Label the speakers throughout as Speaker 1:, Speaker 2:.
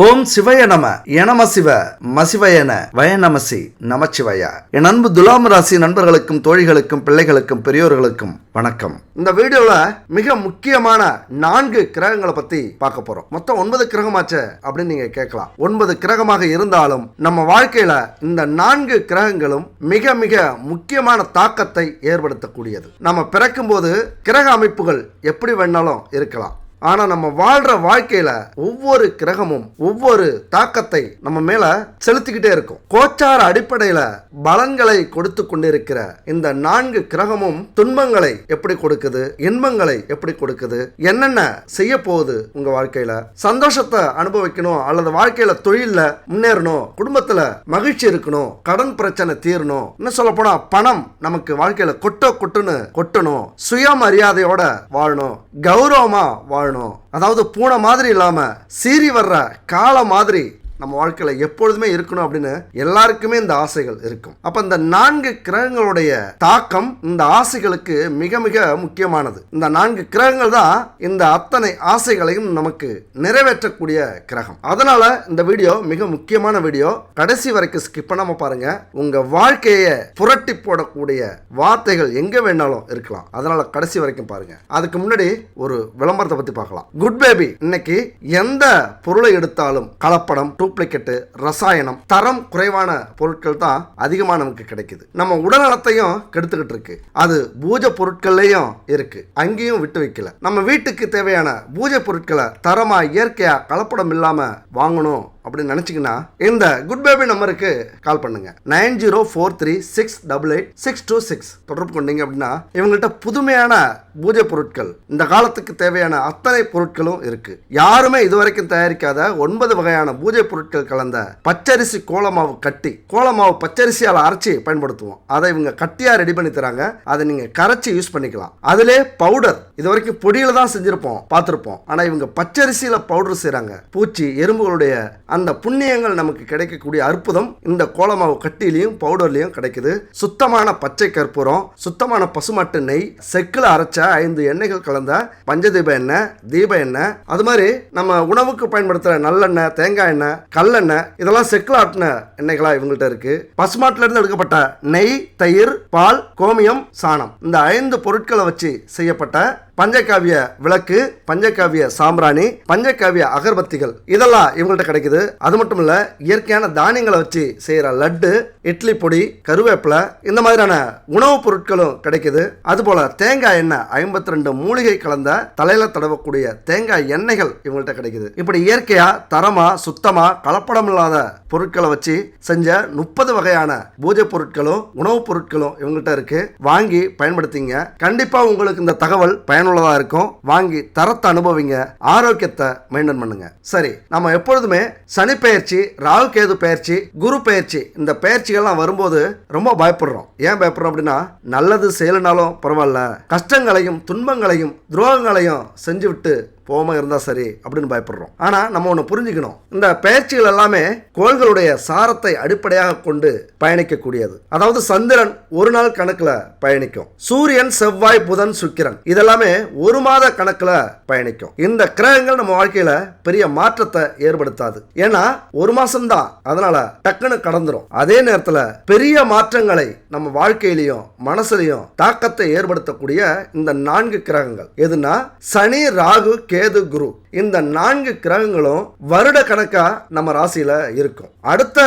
Speaker 1: ஓம் சிவய நம எனம சிவ மசிவயன வயநமசி நமச்சிவய. என் அன்பு துலாம் ராசி நண்பர்களுக்கும் தோழிகளுக்கும் பிள்ளைகளுக்கும் பெரியோர்களுக்கும் வணக்கம். இந்த வீடியோல மிக முக்கியமான 4 கிரகங்களை பத்தி பார்க்க போறோம். மொத்தம் 9 கிரகமாச்சு அப்படின்னு நீங்க கேட்கலாம். 9 கிரகமாக இருந்தாலும் நம்ம வாழ்க்கையில இந்த 4 கிரகங்களும் மிக மிக முக்கியமான தாக்கத்தை ஏற்படுத்தக்கூடியது. நம்ம பிறக்கும் போது கிரக அமைப்புகள் எப்படி வேணாலும் இருக்கலாம். ஆனா நம்ம வாழ்ற வாழ்க்கையில ஒவ்வொரு கிரகமும் ஒவ்வொரு தாக்கத்தை நம்ம மேல செலுத்திக்கிட்டே இருக்கும். கோச்சார அடிப்படையில பலன்களை கொடுத்து கொண்டிருக்கிற இந்த 4 கிரகமும் துன்பங்களை எப்படி கொடுக்குது, இன்பங்களை எப்படி கொடுக்குது, என்னென்ன செய்ய போகுது, உங்க வாழ்க்கையில சந்தோஷத்தை அனுபவிக்கணும் அல்லது வாழ்க்கையில தொழில முன்னேறணும், குடும்பத்துல மகிழ்ச்சி இருக்கணும், கடன் பிரச்சனை தீரணும், இன்னும் சொல்ல போனா பணம் நமக்கு வாழ்க்கையில கொட்டணும், சுயமரியாதையோட வாழணும், கௌரவமா வாழணும், அதாவது பூனை மாதிரி இல்லாம சீறி வர்ற கால மாதிரி நம்ம வாழ்க்கையில எப்பொழுதுமே இருக்கணும் அப்படின்னு எல்லாருக்குமே இந்த ஆசைகள் இருக்கும். அப்ப இந்த 4 கிரகங்களுடைய தாக்கம் இந்த ஆசைகளுக்கு மிக மிக முக்கியமானது. இந்த 4 கிரகங்கள் தான் இந்த அத்தனை ஆசைகளையும் நமக்கு நிறைவேற்றக்கூடிய கிரகம். அதனால இந்த வீடியோ மிக முக்கியமான வீடியோ. கடைசி வரைக்கும் ஸ்கிப் பண்ணாம பாருங்க. உங்க வாழ்க்கையை புரட்டி போடக்கூடிய வார்த்தைகள் எங்க வேணாலும் இருக்கலாம். அதனால கடைசி வரைக்கும் பாருங்க. அதுக்கு முன்னாடி ஒரு விளம்பரத்தை பத்தி பார்க்கலாம். குட் பேபி இன்னைக்கு எந்த பொருளை எடுத்தாலும் கலப்படம், டூப்ளிகேட்டு, ரசாயனம், தரம் குறைவான பொருட்கள் தான் அதிகமாக நமக்கு கிடைக்குது. நம்ம உடல்நலத்தையும் கெடுத்துக்கிட்டு இருக்கு. அது பூஜை பொருட்கள்லையும் இருக்கு, அங்கேயும் விட்டு வைக்கல. நம்ம வீட்டுக்கு தேவையான பூஜை பொருட்களை தரமா இயற்கையா கலப்படம் இல்லாம வாங்கணும் அப்படின்னு நினைச்சீங்கன்னா இந்த குட் பேபி நம்பருக்கு கால் பண்ணுங்க. 9043688626 தொடர்பு கொண்டீங்க அப்படின்னா இவங்கள்ட்ட புதுமையான பூஜை பொருட்கள், இந்த காலத்துக்கு தேவையான அத்தனை பொருட்களும் இருக்கு. யாருமே இதுவரைக்கும் தயாரிக்காத 9 வகையான பூஜை பொருட்கள் கலந்த பச்சரிசி கோலமாவு கட்டி, கோலமாவு பச்சரிசியால் அரைச்சி பயன்படுத்துவோம். அதை இவங்க கட்டியா ரெடி பண்ணி தராங்க. அதை நீங்க கரைச்சி யூஸ் பண்ணிக்கலாம். அதிலே பவுடர், இது வரைக்கும் பொடியில தான் செஞ்சிருப்போம், பார்த்திருப்போம். ஆனா இவங்க பச்சரிசியில பவுடர் செய்றாங்க. பூச்சி எறும்புகளுடைய அந்த புண்ணியங்கள் நமக்கு கிடைக்கக்கூடிய அற்புதம் இந்த கோலமாவு கட்டிலையும் பவுடர்லையும் கிடைக்குது. சுத்தமான பச்சை கற்பூரம், சுத்தமான பசுமாட்டு நெய், செக்கில் அரைச்ச 5 எண்ணெய்கள் கலந்த பஞ்சதீப எண்ணெய், தீப எண்ணெய், அது மாதிரி நம்ம உணவுக்கு பயன்படுத்துற நல்லெண்ணெய், தேங்காய் எண்ணெய், கல்லெண்ணெய், இதெல்லாம் செக்கில் ஆட்டின எண்ணெய்களா இவங்கள்ட்ட இருக்கு. பசுமாட்டுல இருந்து எடுக்கப்பட்ட நெய், தயிர், பால், கோமியம், சாணம், இந்த 5 பொருட்களை வச்சு செய்யப்பட்ட பஞ்சகாவிய விளக்கு, பஞ்சகாவிய சாம்பிராணி, பஞ்சகாவிய அகர்பத்திகள், இதெல்லாம் இவங்கள்ட்ட கிடைக்குது. அது மட்டும் இல்ல, இயற்கையான தானியங்களை வச்சு செய்யற லட்டு, இட்லி பொடி, கருவேப்பிலை, இந்த மாதிரியான உணவுப் பொருட்களும் கிடைக்குது. அதுபோல தேங்காய் எண்ணெய், 52 மூலிகை கலந்த தலையில தடவக்கூடிய தேங்காய் எண்ணெய்கள் இவங்கள்ட்ட கிடைக்குது. இப்படி இயற்கையா தரமா சுத்தமா கலப்படம் இல்லாத பொருட்களை வச்சு செஞ்ச 30 வகையான பூஜை பொருட்களும் உணவுப் பொருட்களும் இவங்கள்ட்ட இருக்கு. வாங்கி பயன்படுத்திங்க. கண்டிப்பா உங்களுக்கு இந்த தகவல் பயனுள்ளதா இருக்கும். வாங்கி தரத்தை அனுபவிங்க, ஆரோக்கியத்தை மெயின்டைன் பண்ணுங்க. சரி, நம்ம எப்பொழுதுமே சனி பெயர்ச்சி, ராகு கேது பெயர்ச்சி, குரு பெயர்ச்சி, இந்த பெயர்ச்சிகள்லாம் வரும்போது ரொம்ப பயப்படுறோம். ஏன் பயப்படுறோம் அப்படின்னா, நல்லது செய்யலனாலும் பரவாயில்ல, கஷ்டங்களையும் துன்பங்களையும் துரோகங்களையும் செஞ்சு விட்டு போகாம இருந்தா சரி அப்படின்னு பயப்படுறோம். ஆனா நம்ம ஒண்ணு புரிஞ்சுக்கணும். இந்த பயிற்சிகள் எல்லாமே கோள்களுடைய சாரத்தை அடிப்படையாக கொண்டு பயணிக்கக்கூடியது. அதாவது சந்திரன் ஒரு நாள் கணக்குல பயணிக்கும், சூரியன், செவ்வாய், புதன், சுக்கிரன் இதெல்லாமே 1 மாத கணக்குல பயணிக்கும். இந்த கிரகங்கள் நம்ம வாழ்க்கையில பெரிய மாற்றத்தை ஏற்படுத்தாது. ஏன்னா 1 மாசம் தான், அதனால டக்குன்னு கடந்துரும். அதே நேரத்துல பெரிய மாற்றங்களை நம்ம வாழ்க்கையிலையும் மனசுலையும் தாக்கத்தை ஏற்படுத்தக்கூடிய இந்த 4 கிரகங்கள் எதுனா சனி, ராகு, கேது, குரு, இந்த 4 கிரகங்களும் வருட கணக்கா நம்ம ராசியில இருக்கும். அடுத்த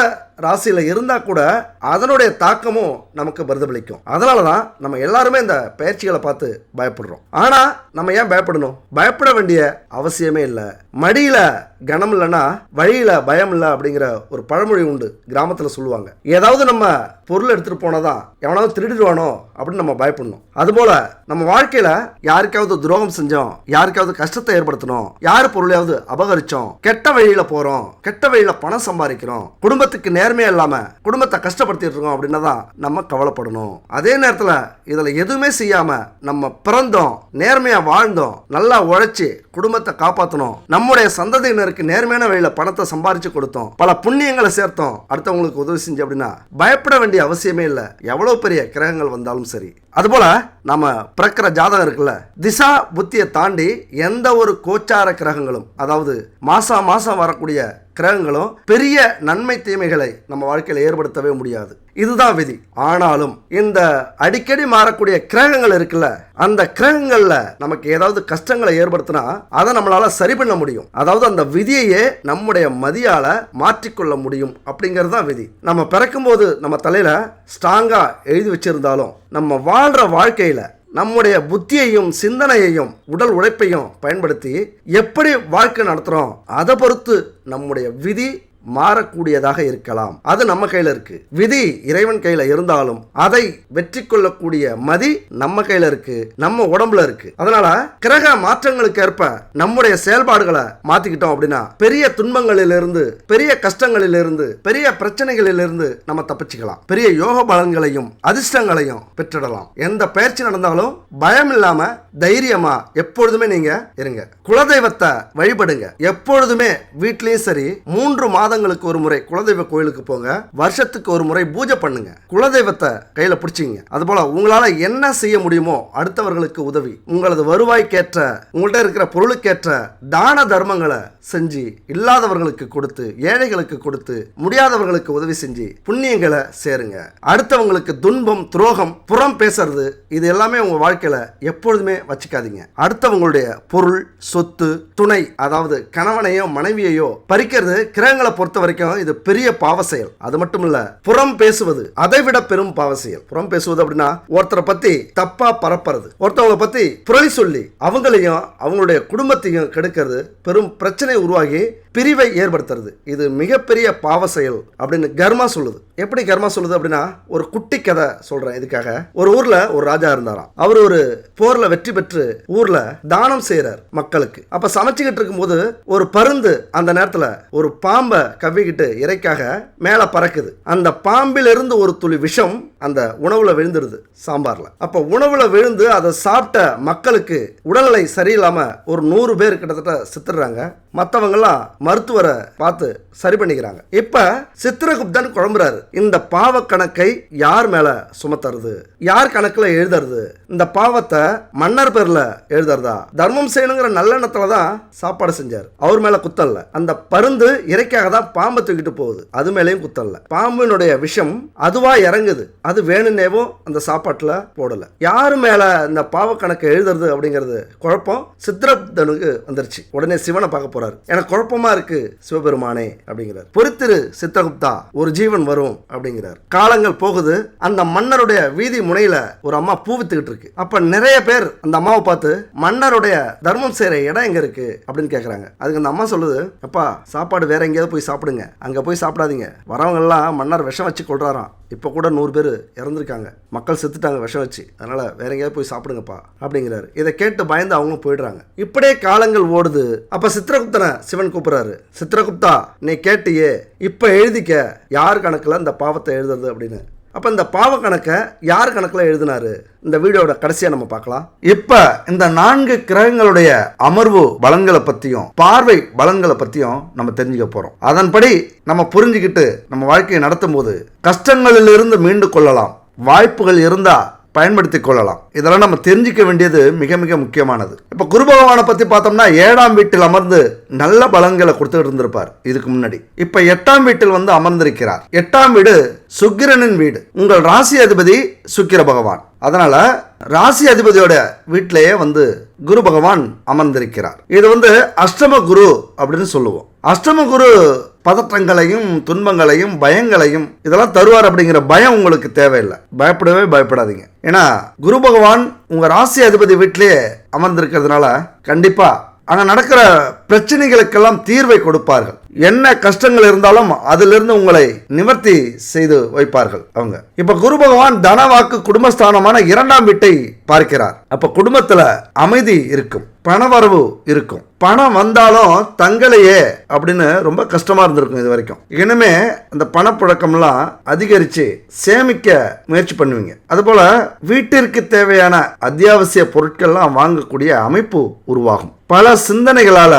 Speaker 1: ராசியில இருந்தா கூட அதனுடைய தாக்கமும் நமக்கு பிரதிபலிக்கும். அதனாலதான் நம்ம எல்லாருமே இந்த பயிற்சிகளை பார்த்து பயப்படுறோம். ஆனா நம்ம ஏன் பயப்படணும்? பயப்பட வேண்டிய அவசியமே இல்லை. மடியில கனம் இல்லைன்னா வழியில பயம் இல்லை அப்படிங்கிற ஒரு பழமொழி உண்டு, கிராமத்துல சொல்லுவாங்க. ஏதாவது நம்ம பொருள் எடுத்துட்டு போனதான் எவனாவது திருடிடுவானோ அப்படின்னு நம்ம பயப்படணும். அதுபோல நம்ம வாழ்க்கையில யாருக்காவது துரோகம் செஞ்சோம், யாருக்காவது கஷ்டத்தை ஏற்படுத்தணும், யாரு பொருளையாவது அபகரிச்சோம், கெட்ட வழியில போறோம், கெட்ட வழியில பணம் சம்பாதிக்கிறோம், குடும்பத்துக்கு நேர்மையா இல்லாம குடும்பத்தை கஷ்டப்படுத்திட்டு இருக்கோம் அப்படின்னா தான் நம்ம கவலைப்படணும். அதே நேரத்துல இதுல எதுவுமே செய்யாம நம்ம பிறந்தோம், நேர்மையா வாழ்ந்தோம், நல்லா உழைச்சி குடும்பத்தை காப்பாற்றணும், நம்முடைய சந்ததியினருக்கு நேர்மையான வழியில பணத்தை சம்பாதிச்சு கொடுத்தோம், பல புண்ணியங்களை சேர்த்தோம், அடுத்தவங்களுக்கு உதவி செஞ்சு அப்படின்னா பயப்பட வேண்டிய அவசியமே இல்லை. எவ்வளவு பெரிய கிரகங்கள் வந்தாலும் சரி. அதுபோல நம்ம பிறக்கிற ஜாதகம் இருக்குல்ல, திசா புத்தியை தாண்டி எந்த ஒரு கோச்சார கிரகங்களும், அதாவது மாசம் மாசம் வரக்கூடிய கிரகங்களும் பெரிய நன்மை தீமைகளை நம்ம வாழ்க்கையில் ஏற்படுத்தவே முடியாது. இதுதான் விதி. ஆனாலும் இந்த அடிக்கடி மாறக்கூடிய கிரகங்கள் இருக்குல்ல, அந்த கிரகங்கள்ல நமக்கு ஏதாவது கஷ்டங்களை ஏற்படுத்தினா அதை நம்மளால சரி பண்ண முடியும். அதாவது அந்த விதியையே நம்முடைய மதியால மாற்றிக்கொள்ள முடியும் அப்படிங்கிறது தான் விதி. நம்ம பிறக்கும் போது நம்ம தலையில ஸ்ட்ராங்கா எழுதி வச்சிருந்தாலும் நம்ம வாழ்ற வாழ்க்கையில நம்முடைய புத்தியையும் சிந்தனையையும் உடல் உழைப்பையும் பயன்படுத்தி எப்படி வாழ்க்கை நடத்துறோம் அதை பொறுத்து நம்முடைய விதி மாறக்கூடியதாக இருக்கலாம். அது நம்ம கையில இருக்கு. விதி இறைவன் கையில இருந்தாலும் அதை வெற்றி கொள்ளக்கூடிய மதி நம்ம கையில இருக்கு, நம்ம உடம்புல இருக்கு. அதனால கிரக மாற்றங்களுக்கு ஏற்ப நம்முடைய செயல்பாடுகளை மாத்திக்கிட்டோம் அப்படின்னா பெரிய துன்பங்களிலிருந்து, பெரிய கஷ்டங்களிலிருந்து, பெரிய பிரச்சனைகளிலிருந்து நம்ம தப்பிச்சுக்கலாம். பெரிய யோக பலன்களையும் அதிர்ஷ்டங்களையும் பெற்றிடலாம். எந்த பயிற்சி நடந்தாலும் பயம் இல்லாம தைரியமா எப்பொழுதுமே நீங்க இருங்க. குலதெய்வத்தை வழிபடுங்க. எப்பொழுதுமே வீட்லயும் சரி 3 மாதங்களுக்கு ஒரு முறை குலதெய்வ கோயிலுக்கு போங்க. வருஷத்துக்கு ஒரு முறை பூஜை பண்ணுங்க. குலதெய்வத்தை கையில பிடிச்சிங்க. அதுபோல உங்களால என்ன செய்ய முடியுமோ அடுத்தவர்களுக்கு உதவி, உங்களது வருவாய்க்கேற்ற, உங்கள்கிட்ட இருக்கிற பொருளுக்கேற்ற தான தர்மங்களை செஞ்சு இல்லாதவர்களுக்கு கொடுத்து, ஏழைகளுக்கு கொடுத்து, முடியாதவர்களுக்கு உதவி செஞ்சு புண்ணியங்களை சேருங்க. அடுத்தவங்களுக்கு துன்பம், துரோகம், புறம் பேசுறது இது எல்லாமே உங்க வாழ்க்கையில எப்பொழுதுமே வச்சுக்காதீங்க. அடுத்தவங்களுடைய பொருள், சொத்து, துணை, அதாவது கணவனையோ மனைவியையோ பறிக்கிறது கிரகங்களை பொறுத்த வரைக்கும் இது பெரிய பாவ செயல். அது மட்டும் இல்ல, புறம் பேசுவது அதை விட பெரும் பாவ செயல். புறம் பேசுவது அப்படின்னா ஒருத்தரை பத்தி தப்பா பரப்புறது, ஒருத்தவங்களை பத்தி புரளி சொல்லி அவங்களையும் அவங்களுடைய குடும்பத்தையும் கெடுக்கிறது, பெரும் பிரச்சனை உருவாகி பிரிவை ஏற்படுத்துறது. இது மிகப்பெரிய பாவ செயல் அப்படின்னு கர்மா சொல்லுது. எப்படி கர்மா சொல்லுது அப்படின்னா, ஒரு குட்டி கதை சொல்றேன் இதுக்காக. ஒரு ஊர்ல ஒரு ராஜா இருந்தாராம். அவர் ஒரு போர்ல வெற்றி பெற்று ஊர்ல தானம் செய்யறார் மக்களுக்கு. அப்ப சமைச்சுக்கிட்டு இருக்கும் போது ஒரு பருந்து அந்த நேரத்துல ஒரு பாம்பை கவ்விக்கிட்டு இறைக்காக மேல பறக்குது. அந்த பாம்பிலிருந்து ஒரு துளி விஷம் அந்த உணவுல விழுந்துருது சாம்பார்ல. அப்ப உணவுல விழுந்து அதை சாப்பிட்ட மக்களுக்கு உடல்நிலை சரியில்லாம ஒரு 100 பேர் கிட்டத்தட்ட செத்துறாங்க. மற்றவங்க எல்லாம் மருத்துவரை பார்த்து சரி பண்ணிக்கிறாங்க. இப்ப சித்திரகுப்தன் குழம்புறாரு, இந்த பாவ கணக்கை யார் மேல சுமத்துறது, யார் கணக்குல எழுதுறது, இந்த பாவத்தை மன்னர் பேர்ல எழுதுறதா, தர்மம் செய்யணுங்கிற நல்லெண்ணத்துல தான் சாப்பாடு செஞ்சார், அவர் மேல குத்தல்ல. அந்த பருந்து இறைக்காக தான் பாம்பை தூக்கிட்டு போகுது, அது மேலேயும் குத்தல்ல. பாம்பினுடைய விஷம் அதுவா இறங்குது, அது வேணும்னேவும் அந்த சாப்பாட்டுல போடல. யாரு மேல இந்த பாவ கணக்கை எழுதுறது அப்படிங்கிறது குழப்பம் சித்திரகுப்தனுக்கு வந்துருச்சு. உடனே சிவனை பார்க்க போறாரு. எனக்கு குழப்பமா இருக்கு சிவபெருமானே அப்படிங்கிறார். பொறுத்திரு சித்திரகுப்தா, ஒரு ஜீவன் வரும் அப்படிங்கிறார். காலங்கள் போகுது. அந்த மன்னருடைய வீதி முனையில ஒரு அம்மா பூ வித்துக்கிட்டு இருக்கு. அப்ப நிறைய பேர் அந்த அம்மாவை பார்த்து மன்னருடைய தர்மம் செய்யற இடம் எங்க இருக்கு அப்படின்னு கேக்குறாங்க. அதுக்கு அந்த அம்மா சொல்லுது, அப்பா சாப்பாடு வேற எங்கேயாவது போய் சாப்பிடுங்க, அங்க போய் சாப்பிடாதீங்க. வரவங்க எல்லாம் மன்னர் விஷம் வச்சு கொள்றாராம். இப்போ கூட 100 பேர் இறந்துருக்காங்க, மக்கள் செத்துட்டாங்க விஷம் வச்சு, அதனால வேற எங்கேயாவது போய் சாப்பிடுங்கப்பா அப்படிங்கிறாரு. இதை கேட்டு பயந்து அவங்களும் போயிடுறாங்க. இப்படியே காலங்கள் ஓடுது. அப்ப சித்திரகுப்தனை சிவன் கூப்பிடுறாரு. சித்திரகுப்தா, நீ கேட்டியே, இப்ப எழுதிக்க யார் கணக்குல இந்த பாவத்தை எழுதுறது அப்படின்னு. அப்ப இந்த பாவ கணக்கை யார் கணக்குல எழுதினாரு இந்த வீடியோட கடைசியா நம்ம பார்க்கலாம். இப்ப இந்த 4 கிரகங்களுடைய அமர்வு பலன்களை பத்தியும் பார்வை பலன்களை பத்தியும் நம்ம தெரிஞ்சுக்க போறோம். அதன்படி நம்ம புரிஞ்சுக்கிட்டு நம்ம வாழ்க்கையை நடத்தும் போது கஷ்டங்களிலிருந்து மீண்டு கொள்ளலாம். வாய்ப்புகள் இருந்தா பயன்படுத்திக் கொள்ளலாம். இதெல்லாம் நம்ம தெரிஞ்சிக்க வேண்டியது மிக மிக முக்கியமானது. இப்ப குரு பகவானை பத்தி பார்த்தோம்னா 7ஆம் வீட்டில் அமர்ந்து நல்ல பலன்களை கொடுத்துட்டு இருந்திருப்பார் இதுக்கு முன்னாடி. இப்ப 8ஆம் வீட்டில் வந்து அமர்ந்திருக்கிறார். 8ஆம் வீடு சுக்கிரனின் வீடு. உங்கள் ராசி அதிபதி சுக்கிர பகவான். அதனால ராசி அதிபதியோட வீட்டிலேயே வந்து குரு பகவான் அமர்ந்திருக்கிறார். இது வந்து அஷ்டம குரு அப்படின்னு சொல்லுவோம். அஷ்டம குரு பதற்றங்களையும் துன்பங்களையும் பயங்களையும் இதெல்லாம் தருவார் அப்படிங்கிற பயம் உங்களுக்கு தேவையில்லை. பயப்படவே பயப்படாதீங்க. ஏன்னா குரு பகவான் உங்க ராசி அதிபதி வீட்டிலேயே அமர்ந்திருக்கிறதுனால கண்டிப்பா அங்க நடக்கிற பிரச்சனைகளுக்கெல்லாம் தீர்வை கொடுப்பார்கள். என்ன கஷ்டங்கள் இருந்தாலும் அதிலிருந்து உங்களை நிவர்த்தி செய்து வைப்பார்கள் அவங்க. இப்ப குரு பகவான் தனவாக்கு குடும்பஸ்தானமான 2ஆம் வீட்டை பார்க்கிறார். அப்ப குடும்பத்துல அமைதி இருக்கும், பணவரவு இருக்கும். பணம் வந்தாலும் தங்களையே அப்படின்னு ரொம்ப கஷ்டமா இருந்திருக்கும் இது வரைக்கும். இனிமே அந்த பணப்புழக்கம்லாம் அதிகரிச்சு சேமிக்க முயற்சி பண்ணுவீங்க. அதுபோல வீட்டிற்கு தேவையான அத்தியாவசிய பொருட்கள்லாம் வாங்கக்கூடிய அமைப்பு உருவாகும். பல சிந்தனைகளால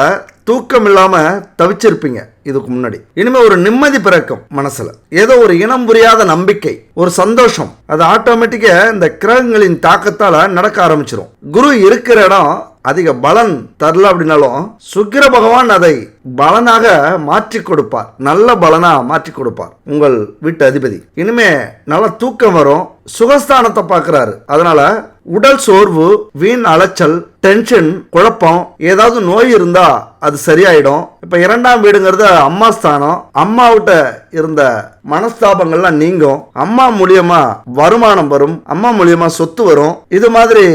Speaker 1: தூக்கம் இல்லாம தவிச்சிருப்பீங்க இதுக்கு முன்னாடி. இனிமே ஒரு நிம்மதி பிறக்கும் மனசுல, ஏதோ ஒரு இனம் புரியாத நம்பிக்கை, ஒரு சந்தோஷம், அது ஆட்டோமேட்டிக்கா இந்த கிரகங்களின் தாக்கத்தால நடக்க ஆரம்பிச்சிடும். குரு இருக்கிற இடம் அதிக பலன் தரல அப்படின்னாலும் சுக்கிர பகவான் அதை பலனாக மாற்றி கொடுப்பார், நல்ல பலனா மாற்றி கொடுப்பார் உங்கள் வீட்டு அதிபதி. இனிமே நல்ல தூக்கம் வரும், சுகஸ்தானத்தை பார்க்கிறாரு. அதனால உடல் சோர்வு, வீண் அலைச்சல், டென்ஷன், குழப்பம், ஏதாவது நோய் இருந்தா அது சரியாயிடும். இப்ப 2ஆம் வீடுங்கிறது அம்மா ஸ்தானம். அம்மாவிட்ட இருந்த மனஸ்தாபங்கள்லாம் நீங்கும், அம்மா மூலியமா வருமானம் வரும், அம்மா மூலியமா சொத்து வரும். இது மாதிரி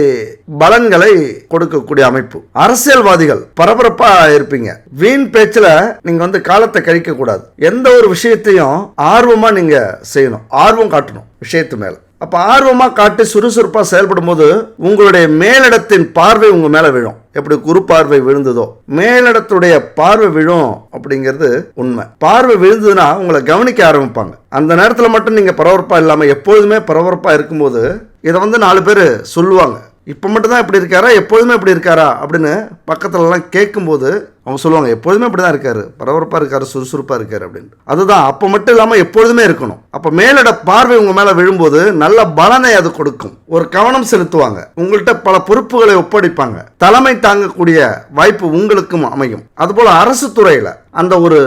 Speaker 1: பலன்களை கொடுக்கக்கூடிய அமைப்பு. அரசியல்வாதிகள் பரபரப்பா இருப்பீங்க. வீண் பேச்சுல நீங்க காலத்தை கழிக்க கூடாது. எந்த ஒரு விஷயத்தையும் ஆர்வமா நீங்க செய்யணும், ஆர்வம் காட்டணும் விஷயத்து மேல. அப்ப ஆர்வமா காட்டி சுறுசுறுப்பா செயல்படும் போது உங்களுடைய மேலிடத்தின் பார்வை உங்க மேல விழும். எப்படி குரு பார்வை விழுந்ததோ மேலிடத்துடைய பார்வை விழும் அப்படிங்கிறது உண்மை. பார்வை விழுந்ததுன்னா உங்களை கவனிக்க ஆரம்பிப்பாங்க. அந்த நேரத்துல மட்டும் நீங்க பரபரப்பா இல்லாம எப்பொழுதுமே பரபரப்பா இருக்கும்போது இதை 4 பேர் சொல்லுவாங்க, இப்போ மட்டும்தான் இப்படி இருக்காரா, எப்பொழுதுமே இப்படி இருக்காரா அப்படின்னு பக்கத்துலலாம் கேட்கும்போது அவங்க சொல்லுவாங்க, எப்பொழுதுமே இப்படி தான் இருக்காரு, பரபரப்பாக இருக்காரு, சுறுசுறுப்பாக இருக்காரு அப்படின்னு. அதுதான் அப்போ மட்டும் இல்லாமல் எப்பொழுதுமே இருக்கணும். அப்போ மேலிட பார்வை உங்கள் மேலே விழும்போது நல்ல பலனை அது கொடுக்கும். ஒரு கவனம் செலுத்துவாங்க, உங்கள்கிட்ட பல பொறுப்புகளை ஒப்படைப்பாங்க, தலைமை தாங்கக்கூடிய வாய்ப்பு உங்களுக்கும் அமையும். அதுபோல் அரசு துறையில் அந்த ஒரு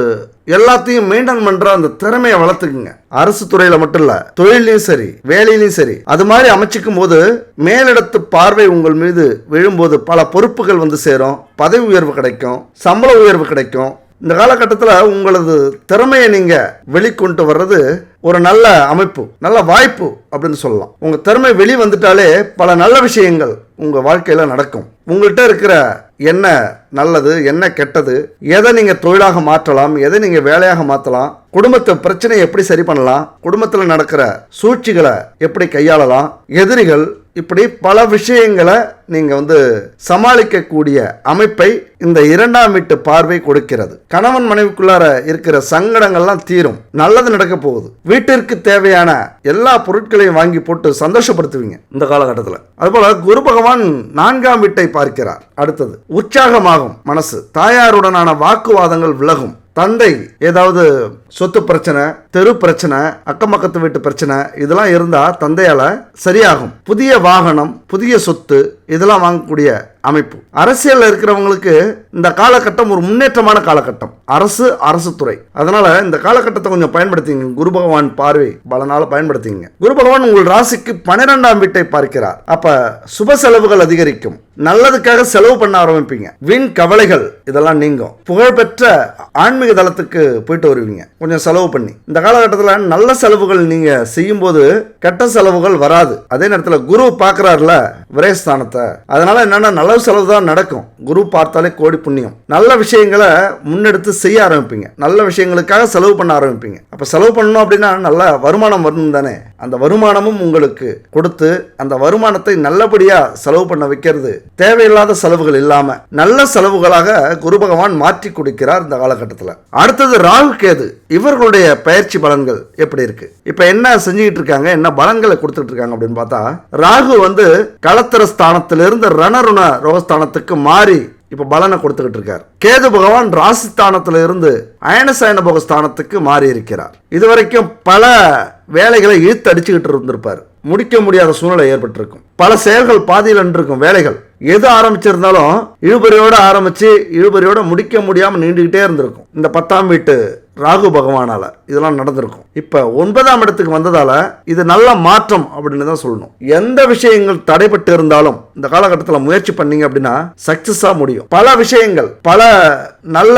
Speaker 1: எல்லாத்தையும் மெயின்டைன் பண்ற அந்த திறமையை வளர்த்துக்குங்க. அரசு துறையில மட்டும் இல்ல, தொழிலையும் சரி, வேலையிலையும் சரி, அது மாதிரி அமைச்சிக்கும் போது மேலிடத்து பார்வை உங்கள் மீது விழும்போது பல பொறுப்புகள் சேரும், பதவி உயர்வு கிடைக்கும், சம்பள உயர்வு கிடைக்கும். இந்த காலகட்டத்தில் உங்களது திறமையை நீங்க வெளிக்கொண்டு வர்றது ஒரு நல்ல அமைப்பு, நல்ல வாய்ப்பு அப்படின்னு சொல்லலாம். உங்க திறமை வெளி வந்துட்டாலே பல நல்ல விஷயங்கள் உங்க வாழ்க்கையில நடக்கும். உங்கள்கிட்ட இருக்கிற என்ன நல்லது என்ன கெட்டது, எதை நீங்க தொழிலாக மாற்றலாம், எதை நீங்க வேலையாக மாற்றலாம், குடும்பத்தை பிரச்சனையை எப்படி சரி பண்ணலாம், குடும்பத்தில் நடக்கிற சூழ்ச்சிகளை எப்படி கையாளலாம், எதிரிகள், இப்படி பல விஷயங்களை நீங்க சமாளிக்கக்கூடிய அமைப்பை இந்த 2ஆம் வீட்டு பார்வை கொடுக்கிறது. கணவன் மனைவிக்குள்ளார இருக்கிற சங்கடங்கள்லாம் தீரும், நல்லது நடக்க போகுது. வீட்டிற்கு தேவையான எல்லா பொருட்களையும் வாங்கி போட்டு சந்தோஷப்படுத்துவீங்க இந்த காலகட்டத்தில். அதுபோல குரு பகவான் 4ஆம் வீட்டை பார்க்கிறார். அடுத்தது உற்சாகமாகும் மனசு, தாயாருடனான வாக்குவாதங்கள் விலகும், தந்தை ஏதாவது சொத்து பிரச்சனை, தெரு பிரச்சனை, அக்கம் பக்கத்து வீட்டு பிரச்சனை இதெல்லாம் இருந்தா தந்தையால சரியாகும். புதிய வாகனம், புதிய சொத்து இதெல்லாம் வாங்கக்கூடிய அமைப்பு. அரசியல் இருக்கிறவங்களுக்கு இந்த காலகட்டம் ஒரு முன்னேற்றமான காலகட்டம், அரசு துறை. அதனால இந்த காலகட்டத்தை கொஞ்சம் பயன்படுத்திங்க. குரு பகவான் பார்வை பலனால பயன்படுத்திங்க. குரு பகவான் உங்கள் ராசிக்கு 12ஆம் வீட்டை பார்க்கிறார். அப்ப சுப செலவுகள் அதிகரிக்கும், நல்லதுக்காக செலவு பண்ண ஆரம்பிப்பீங்க, வீண் கவலைகள் இதெல்லாம் நீங்கும், புகழ்பெற்ற ஆன்மீக தளத்துக்கு போயிட்டு வருவீங்க கொஞ்சம் செலவு பண்ணி. இந்த காலகட்டத்தில் நல்ல செலவுகள் நீங்க செய்யும் போது கெட்ட செலவுகள் வராது. அதே நேரத்தில் குரு பார்க்கிறார்ல விரயஸ்தானத்தை, அதனால என்னன்னா நல்ல செலவு தான் நடக்கும். குரு பார்த்தாலே கோடி புண்ணியம். நல்ல விஷயங்களை முன்னெடுத்து செய்ய ஆரம்பிப்பீங்க, நல்ல விஷயங்களுக்காக செலவு பண்ண ஆரம்பிப்பீங்க. அப்ப செலவு பண்ணணும் அப்படின்னா நல்ல வருமானம் வரணும் தானே. அந்த வருமானமும் உங்களுக்கு கொடுத்து அந்த வருமானத்தை நல்லபடியா செலவு பண்ண வைக்கிறது, தேவையில்லாத செலவுகள் இல்லாம நல்ல செலவுகளாக குரு பகவான் மாற்றி கொடுக்கிறார் இந்த காலகட்டத்தில். அடுத்தது ராகு கேது, இவர்களுடைய பயிற்சி பலன்கள் எப்படி இருக்கு, இப்ப என்ன செஞ்சுக்கிட்டு இருக்காங்க, என்ன பலன்களை கொடுத்துட்டு இருக்காங்க அப்படின்னு பார்த்தா, ராகு களத்திர ஸ்தானத்திலிருந்து ரணருண ரோகஸ்தானத்துக்கு மாறி இப்ப பலனை கொடுத்துக்கிட்டு இருக்கார். கேது பகவான் ராசிஸ்தானத்துல இருந்து அயனசயன போகஸ்தானத்துக்கு மாறி இருக்கிறார். இதுவரைக்கும் பல வேலைகளை இழுத்து அடிச்சுக்கிட்டு இருந்திருப்பார், முடிக்க முடியாத சூழ்நிலை ஏற்பட்டிருக்கும், பல செயல்கள் பாதியில் நின்றிருக்கும், வேலைகள் எது ஆரம்பிச்சிருந்தாலும் இழுபறியோட ஆரம்பிச்சு இழுபறியோட முடிக்க முடியாம நீண்டுகிட்டே இருந்திருக்கும். இந்த 10ஆம் வீட்டு ராகு பகவானால இதெல்லாம் நடந்திருக்கும். இப்ப 9ஆம் இடத்துக்கு வந்ததால இது நல்ல மாற்றம் அப்படின்னு தான் சொல்லணும். எந்த விஷயங்கள் தடைப்பட்டு இருந்தாலும் இந்த காலகட்டத்தில் முயற்சி பண்ணீங்க அப்படின்னா சக்சஸா முடியும். பல விஷயங்கள், பல நல்ல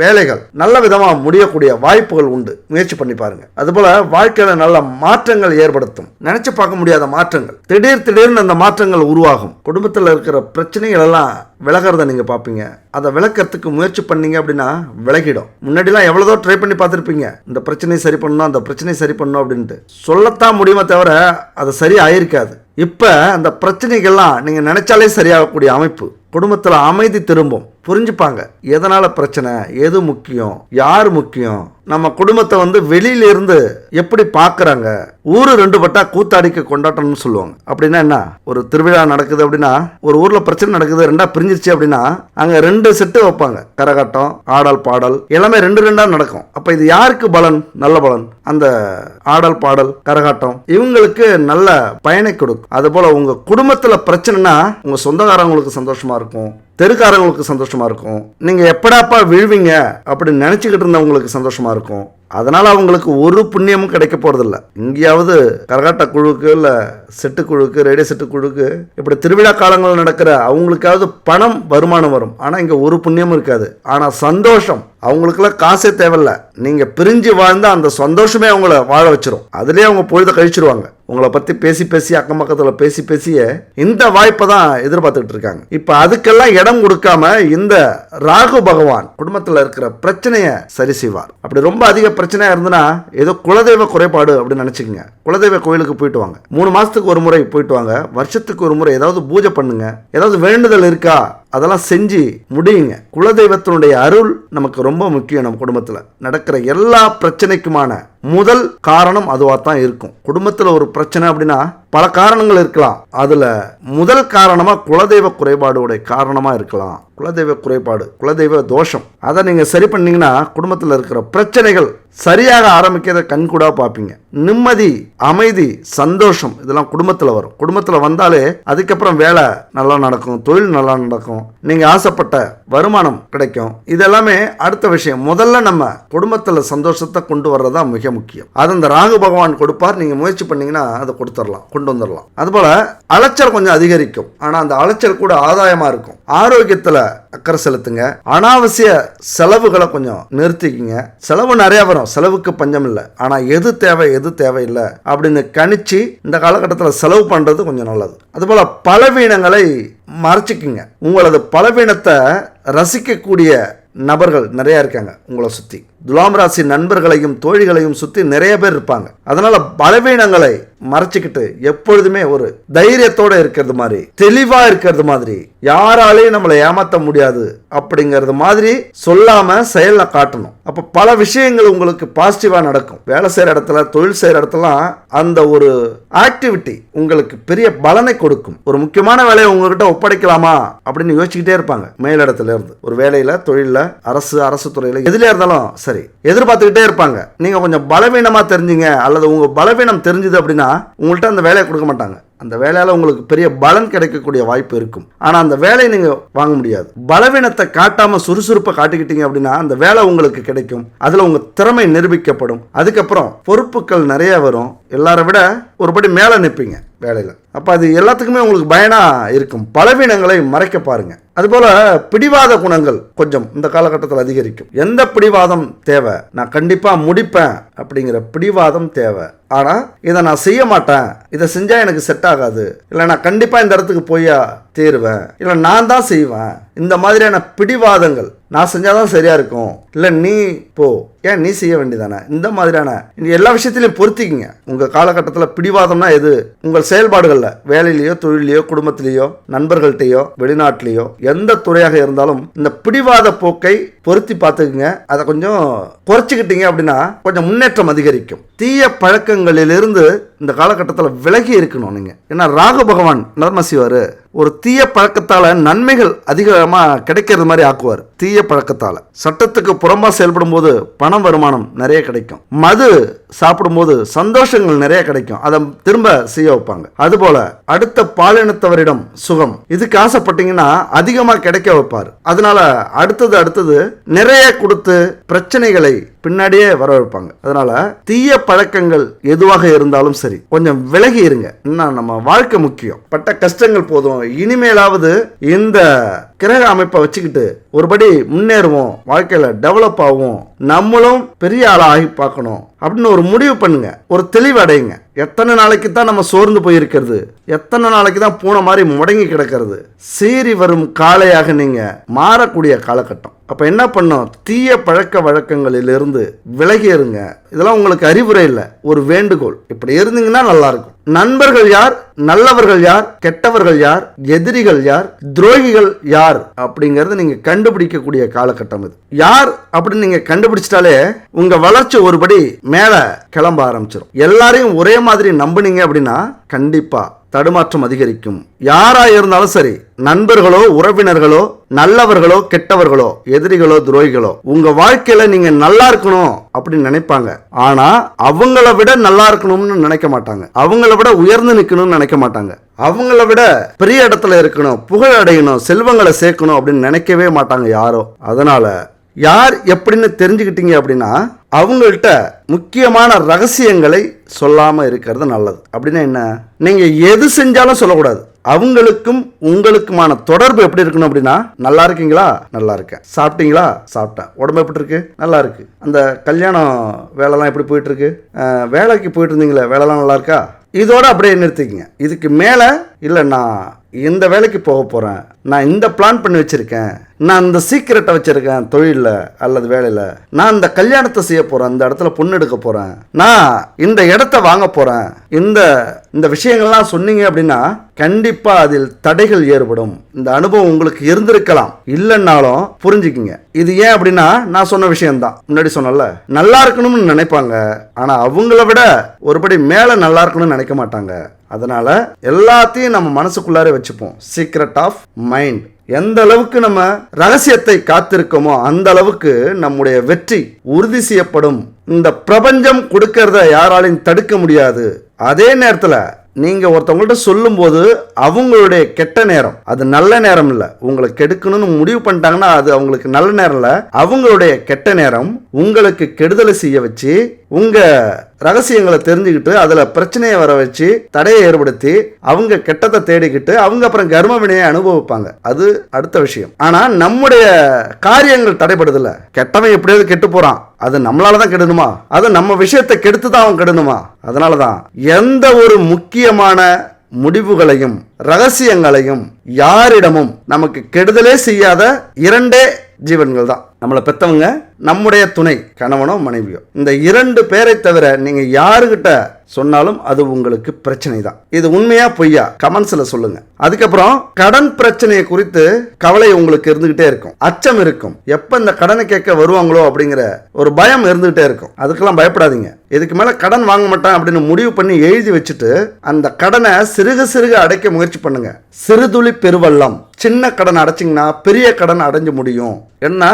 Speaker 1: வேலைகள் நல்ல விதமா முடியக்கூடிய வாய்ப்புகள் உண்டு, முயற்சி பண்ணி பாருங்க. அதுபோல வாழ்க்கையில நல்ல மாற்றங்கள் ஏற்படுத்தும், நினைச்சு பார்க்க முடியாத மாற்றங்கள், திடீர்னு அந்த மாற்றங்கள் உருவாகும். குடும்பத்தில் இருக்கிற பிரச்சனைகள் எல்லாம் விலகிறத நீங்க பார்ப்பீங்க. அதை விளக்கறதுக்கு முயற்சி பண்ணீங்க அப்படின்னா விலகிடும். முன்னாடிலாம் எவ்வளவோ ட்ரை பண்ணி பார்த்துருப்பீங்க, இந்த பிரச்சனையை சரி பண்ணணும், அந்த பிரச்சனையை சரி பண்ணணும் அப்படின்ட்டு சொல்லத்தான் முடியுமே தவிர அது சரி ஆயிருக்காது. இப்ப அந்த பிரச்சனைகள்லாம் நீங்க நினைச்சாலே சரியாகக்கூடிய அமைப்பு. குடும்பத்தில் அமைதி திரும்பும், புரிஞ்சுப்பாங்க எதனால பிரச்சனை, எது முக்கியம், யார் முக்கியம், நம்ம குடும்பத்தை வந்து வெளியில இருந்து எப்படி பார்க்கறாங்க. ஊரு ரெண்டு பட்டா கூத்தாடிக்க கொண்டாட்டம்னு சொல்லுவாங்க. அப்படின்னா என்ன, ஒரு திருவிழா நடக்குது அப்படின்னா, ஒரு ஊர்ல பிரச்சனை நடக்குது, ரெண்டா பிரிஞ்சிருச்சு அப்படின்னா அங்க ரெண்டு செட்டு வைப்பாங்க. கரகாட்டம், ஆடல் பாடல் எல்லாமே ரெண்டு ரெண்டா நடக்கும். அப்ப இது யாருக்கு பலன்? நல்ல பலன். அந்த ஆடல் பாடல் கரகாட்டம் இவங்களுக்கு நல்ல பயனை கொடுக்கும். அது போல உங்க குடும்பத்துல பிரச்சனைனா உங்க சொந்தக்காரங்களுக்கு சந்தோஷமா இருக்கும், தெருக்காரங்களுக்கு சந்தோஷமா இருக்கும். நீங்க எப்படாப்பா விழுவீங்க அப்படின்னு நினைச்சுக்கிட்டு இருந்தவங்களுக்கு சந்தோஷமா இருக்கும். அதனால அவங்களுக்கு ஒரு புண்ணியமும் கிடைக்க போறதில்ல. எங்கேயாவது கரகாட்ட குழுக்கு இல்ல செட்டு குழுக்கு, ரேடியோ செட்டு குழுக்கு இப்படி திருவிழா காலங்கள் நடக்கிற அவங்களுக்காவது பணம் வருமானம் வரும். ஆனா இங்க ஒரு புண்ணியமும் இருக்காது. ஆனா சந்தோஷம் அவங்களுக்குலாம் காசே தேவையில்ல. நீங்க பிரிஞ்சு வாழ்ந்தா அந்த சந்தோஷமே அவங்கள வாழ வச்சிரும். அதுலயே அவங்க பொழுத கழிச்சிருவாங்க. உங்களை பத்தி பேசி பேசி அக்கம் பக்கத்துல பேசி பேசிய இந்த வாய்ப்பை தான் எதிர்பார்த்துட்டு இருக்காங்க. இப்ப அதுக்கெல்லாம் இடம் கொடுக்காம இந்த ராகு பகவான் குடும்பத்துல இருக்கிற பிரச்சனைய சரி செய்வார். அப்படி ரொம்ப அதிக பிரச்சனையா இருந்ததுன்னா ஏதோ குலதெய்வ குறைபாடு அப்படின்னு நினைச்சுக்கங்க. குலதெய்வ கோயிலுக்கு போயிட்டு வாங்க. 3 மாசத்துக்கு ஒரு முறை போயிட்டு வாங்க. வருஷத்துக்கு ஒரு முறை ஏதாவது பூஜை பண்ணுங்க. ஏதாவது வேண்டுதல் இருக்கா அதெல்லாம் செஞ்சு முடியுங்க. குலதெய்வத்தினுடைய அருள் நமக்கு ரொம்ப முக்கியம். நம்ம குடும்பத்தில் நடக்கிற எல்லா பிரச்சனைக்குமான முதல் காரணம் அதுவாக தான் இருக்கும். குடும்பத்தில் ஒரு பிரச்சனை அப்படின்னா பல காரணங்கள் இருக்கலாம். அதுல முதல் காரணமா குலதெய்வ குறைபாடுடைய காரணமா இருக்கலாம். குலதெய்வ குறைபாடு, குலதெய்வ தோஷம், அதை நீங்க சரி பண்ணீங்கன்னா குடும்பத்தில் இருக்கிற பிரச்சனைகள் சரியாக ஆரம்பிக்கிறத கண்கூடா பார்ப்பீங்க. நிம்மதி, அமைதி, சந்தோஷம் இதெல்லாம் குடும்பத்தில் வரும். குடும்பத்தில் வந்தாலே அதுக்கப்புறம் வேலை நல்லா நடக்கும், தொழில் நல்லா நடக்கும், நீங்க ஆசைப்பட்ட வருமானம் கிடைக்கும். இதெல்லாமே அடுத்த விஷயம். முதல்ல நம்ம குடும்பத்தில் சந்தோஷத்தை கொண்டு வர்றதா மிக முக்கியம். அது அந்த ராகு பகவான் கொடுப்பார். நீங்க முயற்சி பண்ணீங்கன்னா அதை கொடுத்துடலாம், கொண்டு வந்துடலாம். அதுபோல அலைச்சல் கொஞ்சம் அதிகரிக்கும். ஆனா அந்த அலைச்சல் கூட ஆதாயமா இருக்கும். ஆரோக்கியத்துல அக்கறை செலுத்துங்க. அனாவசிய செலவுகளை கொஞ்சம் நிறுத்திக்கிங்க. செலவு நிறைய வரும், செலவுக்கு பஞ்சம் இல்லை. ஆனா எது தேவை எது தேவையில்லை அப்படின்னு கணிச்சு இந்த காலகட்டத்தில் செலவு பண்றது கொஞ்சம் நல்லது. அதுபோல பலவீனங்களை மறைச்சிக்குங்க. உங்களது பலவீனத்தை ரசிக்கக்கூடிய நபர்கள் நிறைய இருக்காங்க உங்களை சுத்தி. துலாம் ராசி நண்பர்களையும் தோழிகளையும் சுத்தி நிறைய பேர் இருப்பாங்க. அதனால பலவீனங்களை மறைச்சிக்கிட்டு எப்பொழுதுமே ஒரு தைரியத்தோட இருக்கிறது மாதிரி, தெளிவா இருக்கிறது மாதிரி, யாராலையும் நம்மளை ஏமாற்ற முடியாது அப்படிங்கிறது மாதிரி சொல்லாம செயல்ல காட்டணும். அப்ப பல விஷயங்கள் உங்களுக்கு பாசிட்டிவா நடக்கும். வேலை செய்யற இடத்துல, தொழில் செய்யற இடத்துல அந்த ஒரு ஆக்டிவிட்டி உங்களுக்கு பெரிய பலனை கொடுக்கும். ஒரு முக்கியமான வேலையை உங்ககிட்ட ஒப்படைக்கலாமா அப்படின்னு யோசிச்சுக்கிட்டே இருப்பாங்க. மேலிடத்துல இருந்து ஒரு வேலையில, தொழில, அரசு துறையில எதுல இருந்தாலும் சரி எதிர்பார்த்துக்கிட்டே இருப்பாங்க. நீங்க கொஞ்சம் பலவீனமா தெரிஞ்சீங்க அல்லது உங்க பலவீனம் தெரிஞ்சது அப்படின்னா உங்கள்கிட்ட அந்த வேலையை கொடுக்க மாட்டாங்க. அந்த வேலையால உங்களுக்கு பெரிய பலன் கிடைக்கக்கூடிய வாய்ப்பு இருக்கும். ஆனா அந்த வேலையை நீங்க வாங்க முடியாது. பலவீனத்தை காட்டாம சுறுசுறுப்பை காட்டிக்கிட்டீங்க அப்படின்னா அந்த வேலை உங்களுக்கு கிடைக்கும். அதுல உங்க திறமை நிரூபிக்கப்படும். அதுக்கப்புறம் பொறுப்புகள் நிறைய வரும். எல்லாரை விட ஒருபடி மேல நிற்பீங்க வேலையில. அப்ப அது எல்லாத்துக்குமே உங்களுக்கு பயனா இருக்கும். பலவீனங்களை மறைக்க பாருங்க. அதுபோல பிடிவாத குணங்கள் கொஞ்சம் இந்த காலகட்டத்தில் அதிகரிக்கும். எந்த பிடிவாதம் தேவை? நான் கண்டிப்பா முடிப்பேன் அப்படிங்கிற பிடிவாதம் தேவை. ஆனா இதை நான் செய்ய மாட்டேன், இதை செஞ்சா எனக்கு செட் ஆகாது, இல்லை நான் கண்டிப்பா இந்த இடத்துக்கு போயா தீருவேன், இல்லை நான் தான் செய்வேன், இந்த மாதிரியான பிடிவாதங்கள் நான் செஞ்சாதான் சரியா இருக்கும், இல்லை நீ போ, ஏன் நீ செய்ய வேண்டியதானே, இந்த மாதிரியான எல்லா விஷயத்திலையும் பொருத்திக்கிங்க. உங்க காலகட்டத்தில் பிடிவாதம்னா எது? உங்கள் செயல்பாடுகள்ல, வேலையிலேயோ, தொழிலையோ, குடும்பத்திலேயோ, நண்பர்கள்ட்டையோ, வெளிநாட்டிலேயோ, எந்த துறையாக இருந்தாலும் இந்த பிடிவாத போக்கை பொருத்தி பார்த்துக்குங்க. அதை கொஞ்சம் குறைச்சிக்கிட்டீங்க அப்படின்னா கொஞ்சம் முன்னேற்றம் அதிகரிக்கும். தீய பழக்கங்களிலிருந்து இந்த காலகட்டத்தில் விலகி இருக்கணும் நீங்க. ஏன்னா ராகு பகவான் நர்ம செய்வாரு. ஒரு தீய பழக்கத்தால நன்மைகள் அதிகமா கிடைக்கிறது மாதிரி ஆக்குவார். தீய பழக்கத்தால சட்டத்துக்கு புறம்பா செயல்படும் போது பணம் வருமானம் நிறைய கிடைக்கும். மது சாப்பிடும்போது சந்தோஷங்கள் நிறைய கிடைக்கும். அதை திரும்ப செய்ய வைப்பாங்க. அதுபோல அடுத்த பாலினத்தவரிடம் சுகம், இதுக்கு ஆசைப்பட்டீங்கன்னா அதிகமா கிடைக்க வைப்பார். அதனால அடுத்தது நிறைய கொடுத்து பிரச்சனைகளை பின்னாடியே வர வைப்பாங்க. அதனால தீய பழக்கங்கள் எதுவாக இருந்தாலும் சரி கொஞ்சம் விலகி இருங்க. இன்னும் நம்ம வாழ்க்கை முக்கியம். பட்ட கஷ்டங்கள் போதும். இனிமேலாவது இந்த கிரக அமைப்பை வச்சுக்கிட்டு ஒருபடி முன்னேறுவோம், வாழ்க்கையில டெவலப் ஆகும், நம்மளும் பெரிய ஆளா ஆகி பார்க்கணும் அப்படின்னு ஒரு முடிவு பண்ணுங்க. ஒரு தெளிவு அடையுங்க. எத்தனை நாளைக்கு தான் நம்ம சோர்ந்து போயிருக்கிறது? எத்தனை நாளைக்கு தான் பூனை மாதிரி முடங்கி கிடக்கிறது? சீறி வரும் காளையாக நீங்க மாறக்கூடிய காலகட்டம். அப்ப என்ன பண்ணும்? தீய பழக்க வழக்கங்களிலிருந்து விலகி இருங்க. இதெல்லாம் உங்களுக்கு அறிவுரை இல்லை, ஒரு வேண்டுகோள். இப்படி இருந்தீங்கன்னா நல்லா இருக்கும். நண்பர்கள் யார், நல்லவர்கள் யார், கெட்டவர்கள் யார், எதிரிகள் யார், துரோகிகள் யார் அப்படிங்கறது நீங்க கண்டுபிடிக்கக்கூடிய காலகட்டம் இது. யார் அப்படின்னு நீங்க கண்டுபிடிச்சிட்டாலே உங்க வளர்ச்சி ஒருபடி மேல கிளம்ப ஆரம்பிச்சிடும். எல்லாரையும் ஒரே மாதிரி நம்புனீங்க அப்படின்னா கண்டிப்பா தடுமாற்றம் அதிகரிக்கும். யாரா இருந்தாலும் சரி, நண்பர்களோ உறவினர்களோ நல்லவர்களோ கெட்டவர்களோ எதிரிகளோ துரோகிகளோ உங்க வாழ்க்கையில நீங்க நல்லா இருக்கணும் அப்படின்னு நினைப்பாங்க. ஆனா அவங்கள விட நல்லா இருக்கணும்னு நினைக்க மாட்டாங்க. அவங்கள விட உயர்ந்து நிக்கணும்னு நினைக்க மாட்டாங்க. அவங்கள விட பெரிய இடத்துல இருக்கணும், புகழ் அடையணும், செல்வங்களை சேர்க்கணும் அப்படின்னு நினைக்கவே மாட்டாங்க யாரோ. அதனால யார் எப்படின்னு தெரிஞ்சுக்கிட்டீங்க அப்படின்னா அவங்கள்ட்ட முக்கியமான ரகசியங்களை சொல்லாம இருக்கிறது நல்லது. அப்படின்னா என்ன, நீங்க எது செஞ்சாலும் சொல்லக்கூடாது. அவங்களுக்கும் உங்களுக்குமான தொடர்பு எப்படி இருக்கணும் அப்படின்னா, நல்லா இருக்கீங்களா, நல்லா இருக்கேன், சாப்பிட்டீங்களா, சாப்பிட்டேன், உடம்பு எப்படி இருக்கு, நல்லா இருக்கு, அந்த கல்யாணம் வேலைலாம் எப்படி போயிட்டு இருக்கு, வேலைக்கு போயிட்டு இருந்தீங்களே வேலைலாம் நல்லா இருக்கா, இதோட அப்படியே நிறுத்திக்கங்க. இதுக்கு மேல இல்லை, நான் இந்த வேலைக்கு போக போறேன், நான் இந்த பிளான் பண்ணி வச்சிருக்கேன், நான் இந்த சீக்கிரட்டை வச்சிருக்கேன் தொழிலில் அல்லது வேலையில், நான் இந்த கல்யாணத்தை செய்ய போறேன், இந்த இடத்துல பொண்ணு எடுக்க போறேன், நான் இந்த இடத்த வாங்க போறேன், இந்த விஷயங்கள்லாம் சொன்னீங்க அப்படின்னா கண்டிப்பா அதில் தடைகள் ஏற்படும். இந்த அனுபவம் உங்களுக்கு இருந்திருக்கலாம், இல்லைன்னாலும் புரிஞ்சுக்கிங்க. இது ஏன் அப்படின்னா நான் சொன்ன விஷயம்தான். முன்னாடி சொன்னல, நல்லா இருக்கணும்னு நினைப்பாங்க, ஆனா அவங்கள விட ஒருபடி மேல நல்லா இருக்கணும்னு நினைக்க மாட்டாங்க. அதனால எல்லாத்தையும் நம்ம மனசுக்குள்ளாரே வச்சுப்போம். Secret of mind. எந்த அளவுக்கு நம்ம ரகசியத்தை காத்திருக்கோமோ அந்த அளவுக்கு நம்முடைய வெற்றி உறுதி செய்யப்படும். இந்த பிரபஞ்சம் கொடுக்கறத யாராலையும் தடுக்க முடியாது. அதே நேரத்தில் நீங்க ஒருத்தவங்கள்ட்ட சொல்லும் போது அவங்களுடைய கெட்ட நேரம் அது நல்ல நேரம் இல்ல. உங்களை கெடுக்கணும்னு முடிவு பண்ணிட்டாங்கன்னா அது அவங்களுக்கு நல்ல நேரம் இல்ல, அவங்களுடைய கெட்ட நேரம். உங்களுக்கு கெடுதலை செய்ய வச்சு உங்க ரகசியங்களை தெரிஞ்சுக்கிட்டு அதுல பிரச்சனையை வர வச்சு தடையை ஏற்படுத்தி அவங்க கெட்டதை தேடிக்கிட்டு அவங்க அப்புறம் கர்ம வினையை அனுபவிப்பாங்க. அது அடுத்த விஷயம். ஆனா நம்முடைய காரியங்கள் தடைபடுதில்ல. கெட்டவன் எப்படியாவது கெட்டு போறான், அது நம்மளாலதான் கெடணுமா, அது நம்ம விஷயத்தை கெடுத்துதான் அவன் கெடணுமா? அதனாலதான் எந்த ஒரு முக்கியமான முடிவுகளையும் ரகசியங்களையும் யாரிடமும் நமக்கு கெடுதலே செய்யாத இரண்டே ஜீவன்கள் தான், நம்மளை பெத்தவங்க, நம்முடைய துணை, கணவனோ மனைவியோ. இந்த இரண்டு பேரை தவிர நீங்க யாருகிட்ட சொன்னாலும் அது உங்களுக்கு பிரச்சனை தான். இது உண்மையா பொய்யா கமெண்ட்ஸ்ல சொல்லுங்க. அதுக்கப்புறம் கடன் பிரச்சனையை குறித்து கவலை உங்களுக்கு இருந்துகிட்டே இருக்கும், அச்சம் இருக்கும். எப்ப இந்த கடனை கேட்க வருவாங்களோ அப்படிங்கிற ஒரு பயம் இருந்துகிட்டே இருக்கும். அதுக்கெல்லாம் பயப்படாதீங்க. இதுக்கு மேல கடன் வாங்க மாட்டேன் அப்படின்னு முடிவு பண்ணி எழுதி வச்சுட்டு அந்த கடனை சிறுக சிறுக அடைக்க முயற்சி பண்ணுங்க. சிறுதுளி பெருவெள்ளம். சின்ன கடன் அடைச்சிங்கன்னா பெரிய கடன் அடைஞ்சு முடியும். என்ன,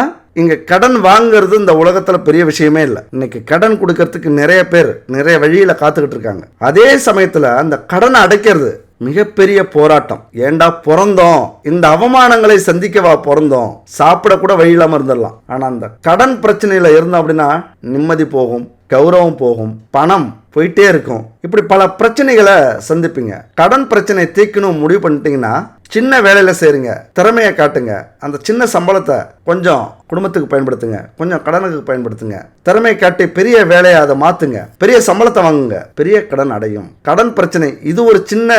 Speaker 1: இங்க கடன் வாங்குறது இந்த உலகத்துல பெரிய விஷயமே இல்லை. இன்னைக்கு கடன் கொடுக்கறதுக்கு நிறைய பேர் நிறைய வழியில காத்துக்கிட்டு இருக்காங்க. அதே சமயத்துல அந்த கடனை அடைக்கிறது மிகப்பெரிய போராட்டம். ஏண்டா பிறந்தோம், இந்த அவமானங்களை சந்திக்கவா பிறந்தோம், சாப்பிட கூட வழி இல்லாம இருந்துடலாம். ஆனா அந்த கடன் பிரச்சனையில இருந்தோம் அப்படின்னா நிம்மதி போகும், கௌரவம் போகும், பணம் போயிட்டே இருக்கும். இப்படி பல பிரச்சனைகளை சந்திப்பீங்க. கடன் பிரச்சனை தீர்க்கணும் முடிவு பண்ணிட்டீங்கன்னா சின்ன வேலையில சேருங்க, திறமையை காட்டுங்க. அந்த சின்ன சம்பளத்தை கொஞ்சம் குடும்பத்துக்கு பயன்படுத்துங்க, கொஞ்சம் கடனுக்கு பயன்படுத்துங்க. திறமை காட்டி பெரிய வேலையை அதை மாத்துங்க, பெரிய சம்பளத்தை வாங்குங்க, பெரிய கடன் அடையும். கடன் பிரச்சனை இது ஒரு சின்ன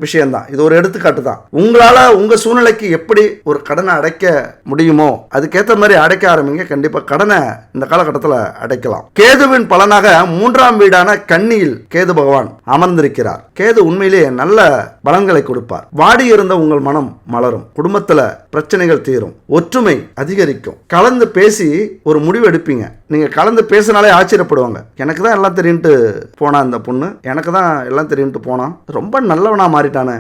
Speaker 1: விஷயம்தான், இது ஒரு எடுத்துக்காட்டு தான். உங்களால உங்க சூழ்நிலைக்கு எப்படி ஒரு கடனை அடைக்க முடியுமோ அதுக்கேற்ற மாதிரி அடைக்க ஆரம்பிங்க. கண்டிப்பா கடனை இந்த காலகட்டத்தில் அடைக்கலாம். கேதுவின் பலனாக 3ஆம் வீடான கன்னியில் கேது பகவான் அமர்ந்திருக்கிறார். கேது உண்மையிலேயே நல்ல பலன்களை கொடுப்பார். வாடி இருந்த உங்கள் மனம் மலரும், குடும்பத்துல பிரச்சனைகள் தீரும், ஒற்றுமை அதிகரிக்கும். கலந்து பேசி ஒரு முடிவு எடுப்பீங்க. நீங்க கலந்து பேசினாலே ஆச்சரியப்படுவாங்க. எனக்கு தான் எல்லாம் தெரியும்ட்டு போனா இந்த பொண்ணு, எனக்கு தான் எல்லாம் தெரியும்ட்டு போனா, ரொம்ப நல்லவனா மாறிட்டானே,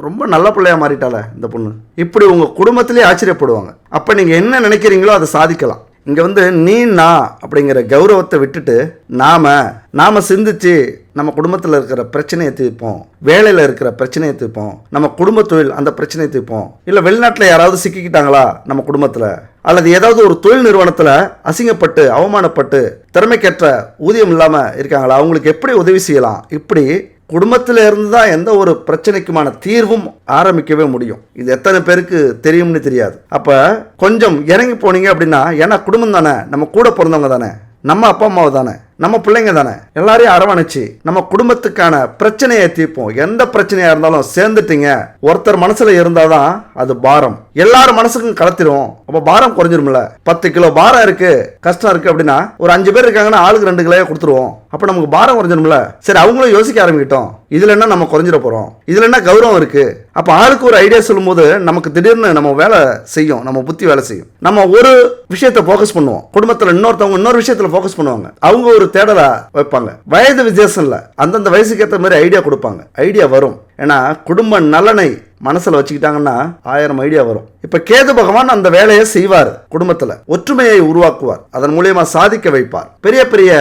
Speaker 1: ரொம்ப நல்ல பிள்ளையா மாறிட்டால இந்த பொண்ணு, இப்படி உங்க குடும்பத்திலே ஆச்சரியப்படுவாங்க. அப்ப நீங்க என்ன நினைக்கிறீங்களோ அதை சாதிக்கலாம். இங்க நீ நான் அப்படிங்கிற கௌரவத்தை விட்டுட்டு நாம சிந்திச்சு நம்ம குடும்பத்தில் இருக்கிற பிரச்சனையை தீர்ப்போம், வேலையில் இருக்கிற பிரச்சனையை தீர்ப்போம், நம்ம குடும்ப தொழில் அந்த பிரச்சனையை தீர்ப்போம். இல்லை வெளிநாட்டில் யாராவது சிக்கிக்கிட்டாங்களா நம்ம குடும்பத்தில், அல்லது ஏதாவது ஒரு தொழில் நிறுவனத்தில் அசிங்கப்பட்டு அவமானப்பட்டு திறமைக்கேற்ற ஊதியம் இல்லாமல் இருக்காங்களா, அவங்களுக்கு எப்படி உதவி செய்யலாம். இப்படி குடும்பத்தில் இருந்து தான் எந்த ஒரு பிரச்சனைக்குமான தீர்வும் ஆரம்பிக்கவே முடியும். இது எத்தனை பேருக்கு தெரியும்னு தெரியாது. அப்போ கொஞ்சம் இறங்கி போனீங்க அப்படின்னா, ஏன்னா குடும்பம் தானே, நம்ம கூட பிறந்தவங்க தானே, நம்ம அப்பா அம்மாவை தானே, நம்ம பிள்ளைங்க தானே, எல்லாரையும் அரவணைச்சு நம்ம குடும்பத்துக்கான பிரச்சனையை தீர்ப்போம். எந்த பிரச்சனையா இருந்தாலும் சேர்ந்துட்டீங்க, ஒருத்தர் மனசுல இருந்தாதான் அது பாரம் எல்லாரும் மனசுக்கும் கலத்திரும். அப்ப பாரம் குறைஞ்சிரும்ல. 10 கிலோ பாரம் இருக்கு, கஷ்டம் இருக்கு அப்படின்னா ஒரு 5 பேர் இருக்காங்கன்னா ஆளுக்கு 2 கிலோவே கொடுத்துருவோம். அப்ப நமக்கு பாரம் குறைஞ்சிரும்ல. சரி, அவங்களும் யோசிக்க ஆரம்பிக்கிட்டோம். இதுல என்ன நம்ம குறைஞ்சிட போறோம், இதுல என்ன கௌரவம் இருக்கு. அப்ப ஆளுக்கு ஒரு ஐடியா சொல்லும் போது நமக்கு திடீர்னு நம்ம வேலை செய்யும், நம்ம புத்தி வேலை செய்யும். நம்ம ஒரு விஷயத்தை போக்கஸ் பண்ணுவோம், குடும்பத்துல இன்னொருத்தவங்க இன்னொரு விஷயத்துல போக்கஸ் பண்ணுவாங்க. அவங்க ஒரு தேடலை வைப்பாங்க. வயது வித்தியாசம் இல்ல, அந்தந்த வயசுக்கு ஏற்ற மாதிரி ஐடியா கொடுப்பாங்க. ஐடியா வரும். ஏன்னா குடும்ப நலனை மனசுல வச்சுக்கிட்டாங்கன்னா 1000 ஐடியா வரும். இப்ப கேது பகவான் அந்த வேலையை செய்வார். குடும்பத்துல ஒற்றுமையை உருவாக்குவார், அதன் மூலியமா சாதிக்க வைப்பார். பெரிய பெரிய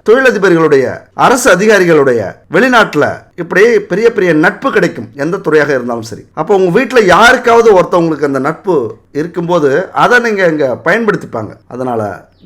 Speaker 1: தொழிலதிபர்களுடைய, அரசு அதிகாரிகளுடைய, வெளிநாட்டுல இப்படி பெரிய பெரிய நட்பு கிடைக்கும், எந்த துறையாக இருந்தாலும் சரி. அப்போ உங்க வீட்டுல யாருக்காவது ஒருத்தவங்களுக்கு அந்த நட்பு இருக்கும்போது அதை நீங்க இங்க பயன்படுத்திப்பாங்க. அதனால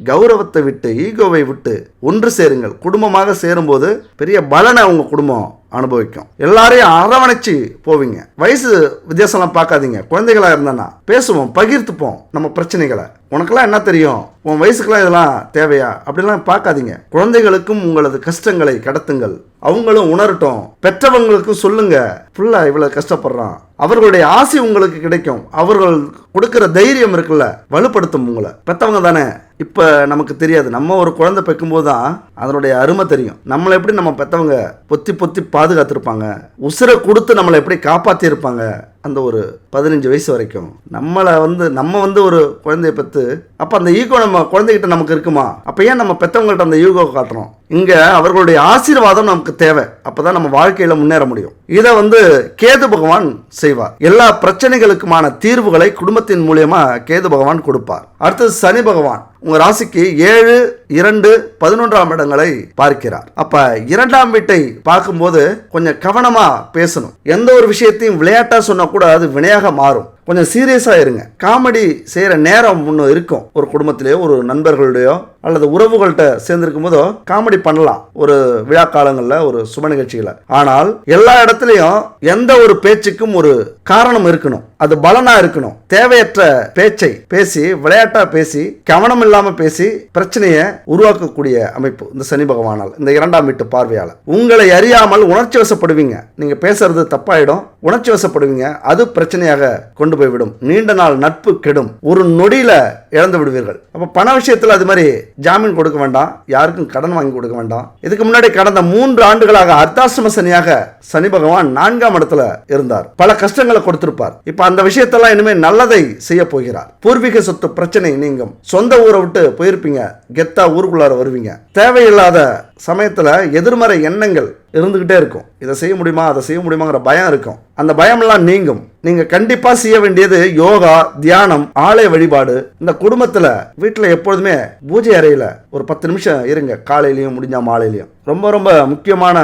Speaker 1: கௌரவத்தை விட்டு, ஈகோவை விட்டு ஒன்று சேருங்கள். குடும்பமாக சேரும்போது பெரிய பலனை உங்க குடும்பம் அனுபவிக்கும். எல்லாரையும் அரவணைச்சு போவீங்க. வயசு வித்தியாசம்லாம் பார்க்காதீங்க. குழந்தைகளா இருந்தானா பேசுவோம், பகிர்ந்துப்போம் நம்ம பிரச்சனைகளை. உனக்கெல்லாம் என்ன தெரியும், உன் வயசுக்கெல்லாம் இதெல்லாம் தேவையா அப்படிலாம் பார்க்காதீங்க. குழந்தைகளுக்கும் உங்களது கஷ்டங்களை கடத்துங்கள், அவங்களும் உணரட்டும். பெற்றவங்களுக்கும் சொல்லுங்க, ஃபுல்லா இவ்வளவு கஷ்டப்படுறான், அவர்களுடைய ஆசை உங்களுக்கு கிடைக்கும். அவர்கள் கொடுக்கிற தைரியம் இருக்குல்ல, வலுப்படுத்தும் உங்களை. பெற்றவங்க தானே. இப்ப நமக்கு தெரியாது, நம்ம ஒரு குழந்தை பெக்கும்போது தான் அதனுடைய அருமை தெரியும். நம்மளை எப்படி நம்ம பெற்றவங்க பொத்தி பொத்தி பாதுகாத்திருப்பாங்க, உசுரை கொடுத்து நம்மளை எப்படி காப்பாற்றி இருப்பாங்க. அந்த ஒரு 15 வயசு வரைக்கும் நம்ம ஒரு குழந்தைய பெற்று, அப்போ அந்த ஈகோ நம்ம குழந்தைகிட்ட நமக்கு இருக்குமா? அப்போ ஏன் நம்ம பெற்றவங்கள்ட்ட அந்த ஈகோ காட்டுறோம்? இங்க அவர்களுடைய ஆசீர்வாதம் நமக்கு தேவை. அப்பதான் நம்ம வாழ்க்கையில முன்னேற முடியும். இதை கேது பகவான் செய்வார். எல்லா பிரச்சனைகளுக்குமான தீர்வுகளை குடும்பத்தின் மூலியமா கேது பகவான் கொடுப்பார். அடுத்தது சனி பகவான் உங்க ராசிக்கு 7, 2, 11ஆம் இடங்களை பார்க்கிறார். அப்ப 2ஆம் வீட்டை பார்க்கும்போது கொஞ்சம் கவனமா பேசணும். எந்த ஒரு விஷயத்தையும் விளையாட்டா சொன்னா கூட அது வினையாக மாறும். கொஞ்சம் சீரியஸா இருங்க. காமெடி செய்யற நேரம் ஒன்று இருக்கும். ஒரு குடும்பத்திலேயோ ஒரு நண்பர்களுடையோ அல்லது உறவுகள்கிட்ட சேர்ந்திருக்கும் போதோ காமெடி பண்ணலாம், ஒரு விழா காலங்களில், ஒரு சுப நிகழ்ச்சிகளை. ஆனால் எல்லா இடத்துலையும் எந்த ஒரு பேச்சுக்கும் ஒரு காரணம் இருக்கணும், அது பலனா இருக்கணும். தேவையற்ற பேச்சை பேசி, விளையாட்டா பேசி, கவனம் இல்லாம பேசி பிரச்சனையை உருவாக்கக்கூடிய அமைப்பு இந்த சனி பகவானால், இந்த 2ஆம் வீட்டு பார்வையால. உங்களை அறியாமல் உணர்ச்சி வசப்படுவீங்க. நீங்க பேசுறது தப்பாயிடும், உணர்ச்சி வசப்படுவீங்க. அது பிரச்சனையாக கொண்டு போய்விடும். நீண்ட நாள் நட்பு கெடும். ஒரு நொடியில இழந்து விடுவீர்கள். அப்ப பண விஷயத்துல அது மாதிரி ஜாமீன் கொடுக்க வேண்டாம், யாருக்கும் கடன் வாங்கி கொடுக்க வேண்டாம். இதுக்கு முன்னாடி கடந்த 3 ஆண்டுகளாக அர்த்தாசிரம சனியாக சனி பகவான் 4ஆம் இடத்துல இருந்தார். பல கஷ்டங்களை கொடுத்திருப்பார். இப்ப அந்த விஷயத்தெல்லாம் இனிமே நல்லதை செய்ய போகிறார். பூர்வீக சொத்து பிரச்சனை நீங்கும். சொந்த ஊரை விட்டு போயிருப்பீங்க, கெத்தா ஊருக்குள்ளார வருவீங்க. தேவையில்லாத சமயத்துல எதிர்மறை எண்ணங்கள் இருந்துகிட்டே இருக்கும். இதை செய்ய முடியுமா, அதை செய்ய முடியுமாங்கிற பயம் இருக்கும். அந்த பயமெல்லாம் நீங்கும். நீங்க கண்டிப்பா செய்ய வேண்டியது யோகா, தியானம், ஆலய வழிபாடு. இந்த குடும்பத்துல வீட்டுல எப்பொழுதுமே பூஜை அறையில ஒரு 10 நிமிஷம் இருங்க. காலையிலயும் முடிஞ்சா மாலையிலயும். ரொம்ப ரொம்ப முக்கியமான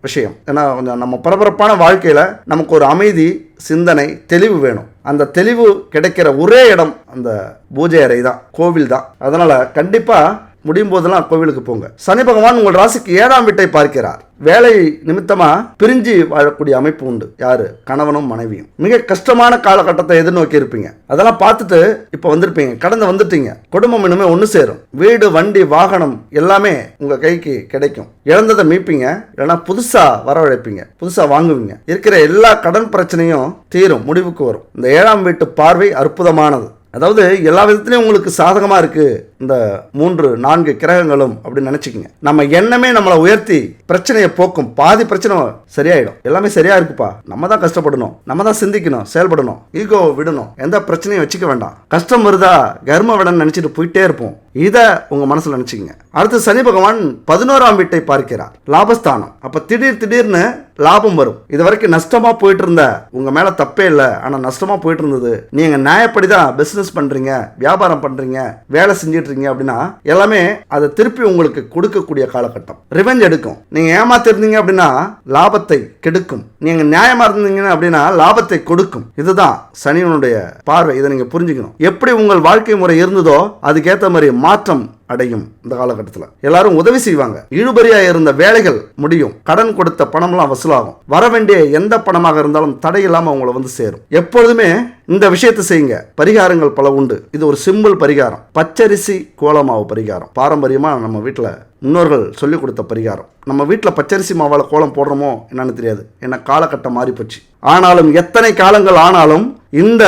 Speaker 1: விஷயம். ஏன்னா கொஞ்சம் நம்ம பரபரப்பான வாழ்க்கையில நமக்கு ஒரு அமைதி, சிந்தனை, தெளிவு வேணும். அந்த தெளிவு கிடைக்கிற ஒரே இடம் அந்த பூஜை அறை தான், கோவில் தான். அதனால கண்டிப்பா முடியும் போதெல்லாம் கோவிலுக்கு போங்க. சனி பகவான் உங்கள் ராசிக்கு 7ஆம் வீட்டை பார்க்கிறார். வேலை நிமித்தமா பிரிஞ்சு வாழக்கூடிய அமைப்பு உண்டு. யாரு? கணவனும் மனைவியும். மிக கஷ்டமான காலகட்டத்தை எதிர்நோக்கி இருப்பீங்க. அதெல்லாம் பார்த்துட்டு இப்ப வந்திருப்பீங்க, கடந்து வந்துட்டீங்க. குடும்பம் இனிமே ஒன்று சேரும். வீடு, வண்டி, வாகனம் எல்லாமே உங்க கைக்கு கிடைக்கும். இழந்ததை மீட்பீங்க, இல்லைன்னா புதுசா வரவழைப்பீங்க, புதுசா வாங்குவீங்க. இருக்கிற எல்லா கடன் பிரச்சனையும் தீரும், முடிவுக்கு வரும். இந்த 7ஆம் வீட்டு பார்வை அற்புதமானது. அதாவது எல்லா விதத்திலையும் உங்களுக்கு சாதகமா இருக்கு இந்த 3, 4 கிரகங்களும் அப்படின்னு நினைச்சுக்கங்க. நம்ம எண்ணமே நம்மளை உயர்த்தி பிரச்சனையை போக்கும். பாதி பிரச்சனை சரியாயிடும். எல்லாமே சரியா இருக்குப்பா, நம்ம தான் கஷ்டப்படணும், நம்ம தான் சிந்திக்கணும், செயல்படணும், ஈகோ விடணும், எந்த பிரச்சனையும் வச்சுக்க வேண்டாம். கஷ்டம் வருதா கர்ம விடன்னு நினைச்சிட்டு போயிட்டே இருப்போம். இதை உங்க மனசுல நினைச்சுக்கங்க. அடுத்து சனி பகவான் 11ஆம் வீட்டை பார்க்கிறார், லாபஸ்தானம். அப்ப திடீர்னு லாபம் வரும். இது வரைக்கும் நஷ்டமா போயிட்டு இருந்த உங்க மேல தப்பே இல்லை, ஆனா நஷ்டமா போயிட்டு இருந்தது. நீங்க நியாயப்படிதான் பிசினஸ் பண்றீங்க, வியாபாரம் பண்றீங்க, வேலை செஞ்சிட்டு இருக்கீங்க அப்படின்னா எல்லாமே அதை திருப்பி உங்களுக்கு கொடுக்கக்கூடிய காலகட்டம். ரிவெஞ்ச் எடுக்கும். நீங்க ஏமாத்திருந்தீங்க அப்படின்னா லாபத்தை கெடுக்கும். நீங்க நியாயமா இருந்தீங்க அப்படின்னா லாபத்தை கொடுக்கும். இதுதான் சனியனுடைய பார்வை. இதை நீங்க புரிஞ்சுக்கணும். எப்படி உங்கள் வாழ்க்கை முறை இருந்ததோ அதுக்கேற்ற மாதிரி மாற்றம் அடையும். இந்த காலகட்டத்தில் எல்லாரும் உதவி செய்வாங்க. இழுபறியா இருந்த வேலைகள் முடியும். கடன் கொடுத்த பணம்லாம் வசூலாகும். வர வேண்டிய எந்த பணமாக இருந்தாலும் தடையில்லாம உங்களை சேரும். எப்பொழுதுமே இந்த விஷயத்தை செய்யுங்க. பரிகாரங்கள் பல உண்டு. இது ஒரு சிம்பிள் பரிகாரம். பச்சரிசி கோலமாவு பரிகாரம். பாரம்பரியமா நம்ம வீட்டில் முன்னோர்கள் சொல்லிக் கொடுத்த பரிகாரம். நம்ம வீட்டில் பச்சரிசி மாவால் கோலம் போடுறோமோ என்னன்னு தெரியாது, ஏன்னா காலகட்டம் மாறி போச்சு. ஆனாலும் எத்தனை காலங்கள் ஆனாலும் இந்த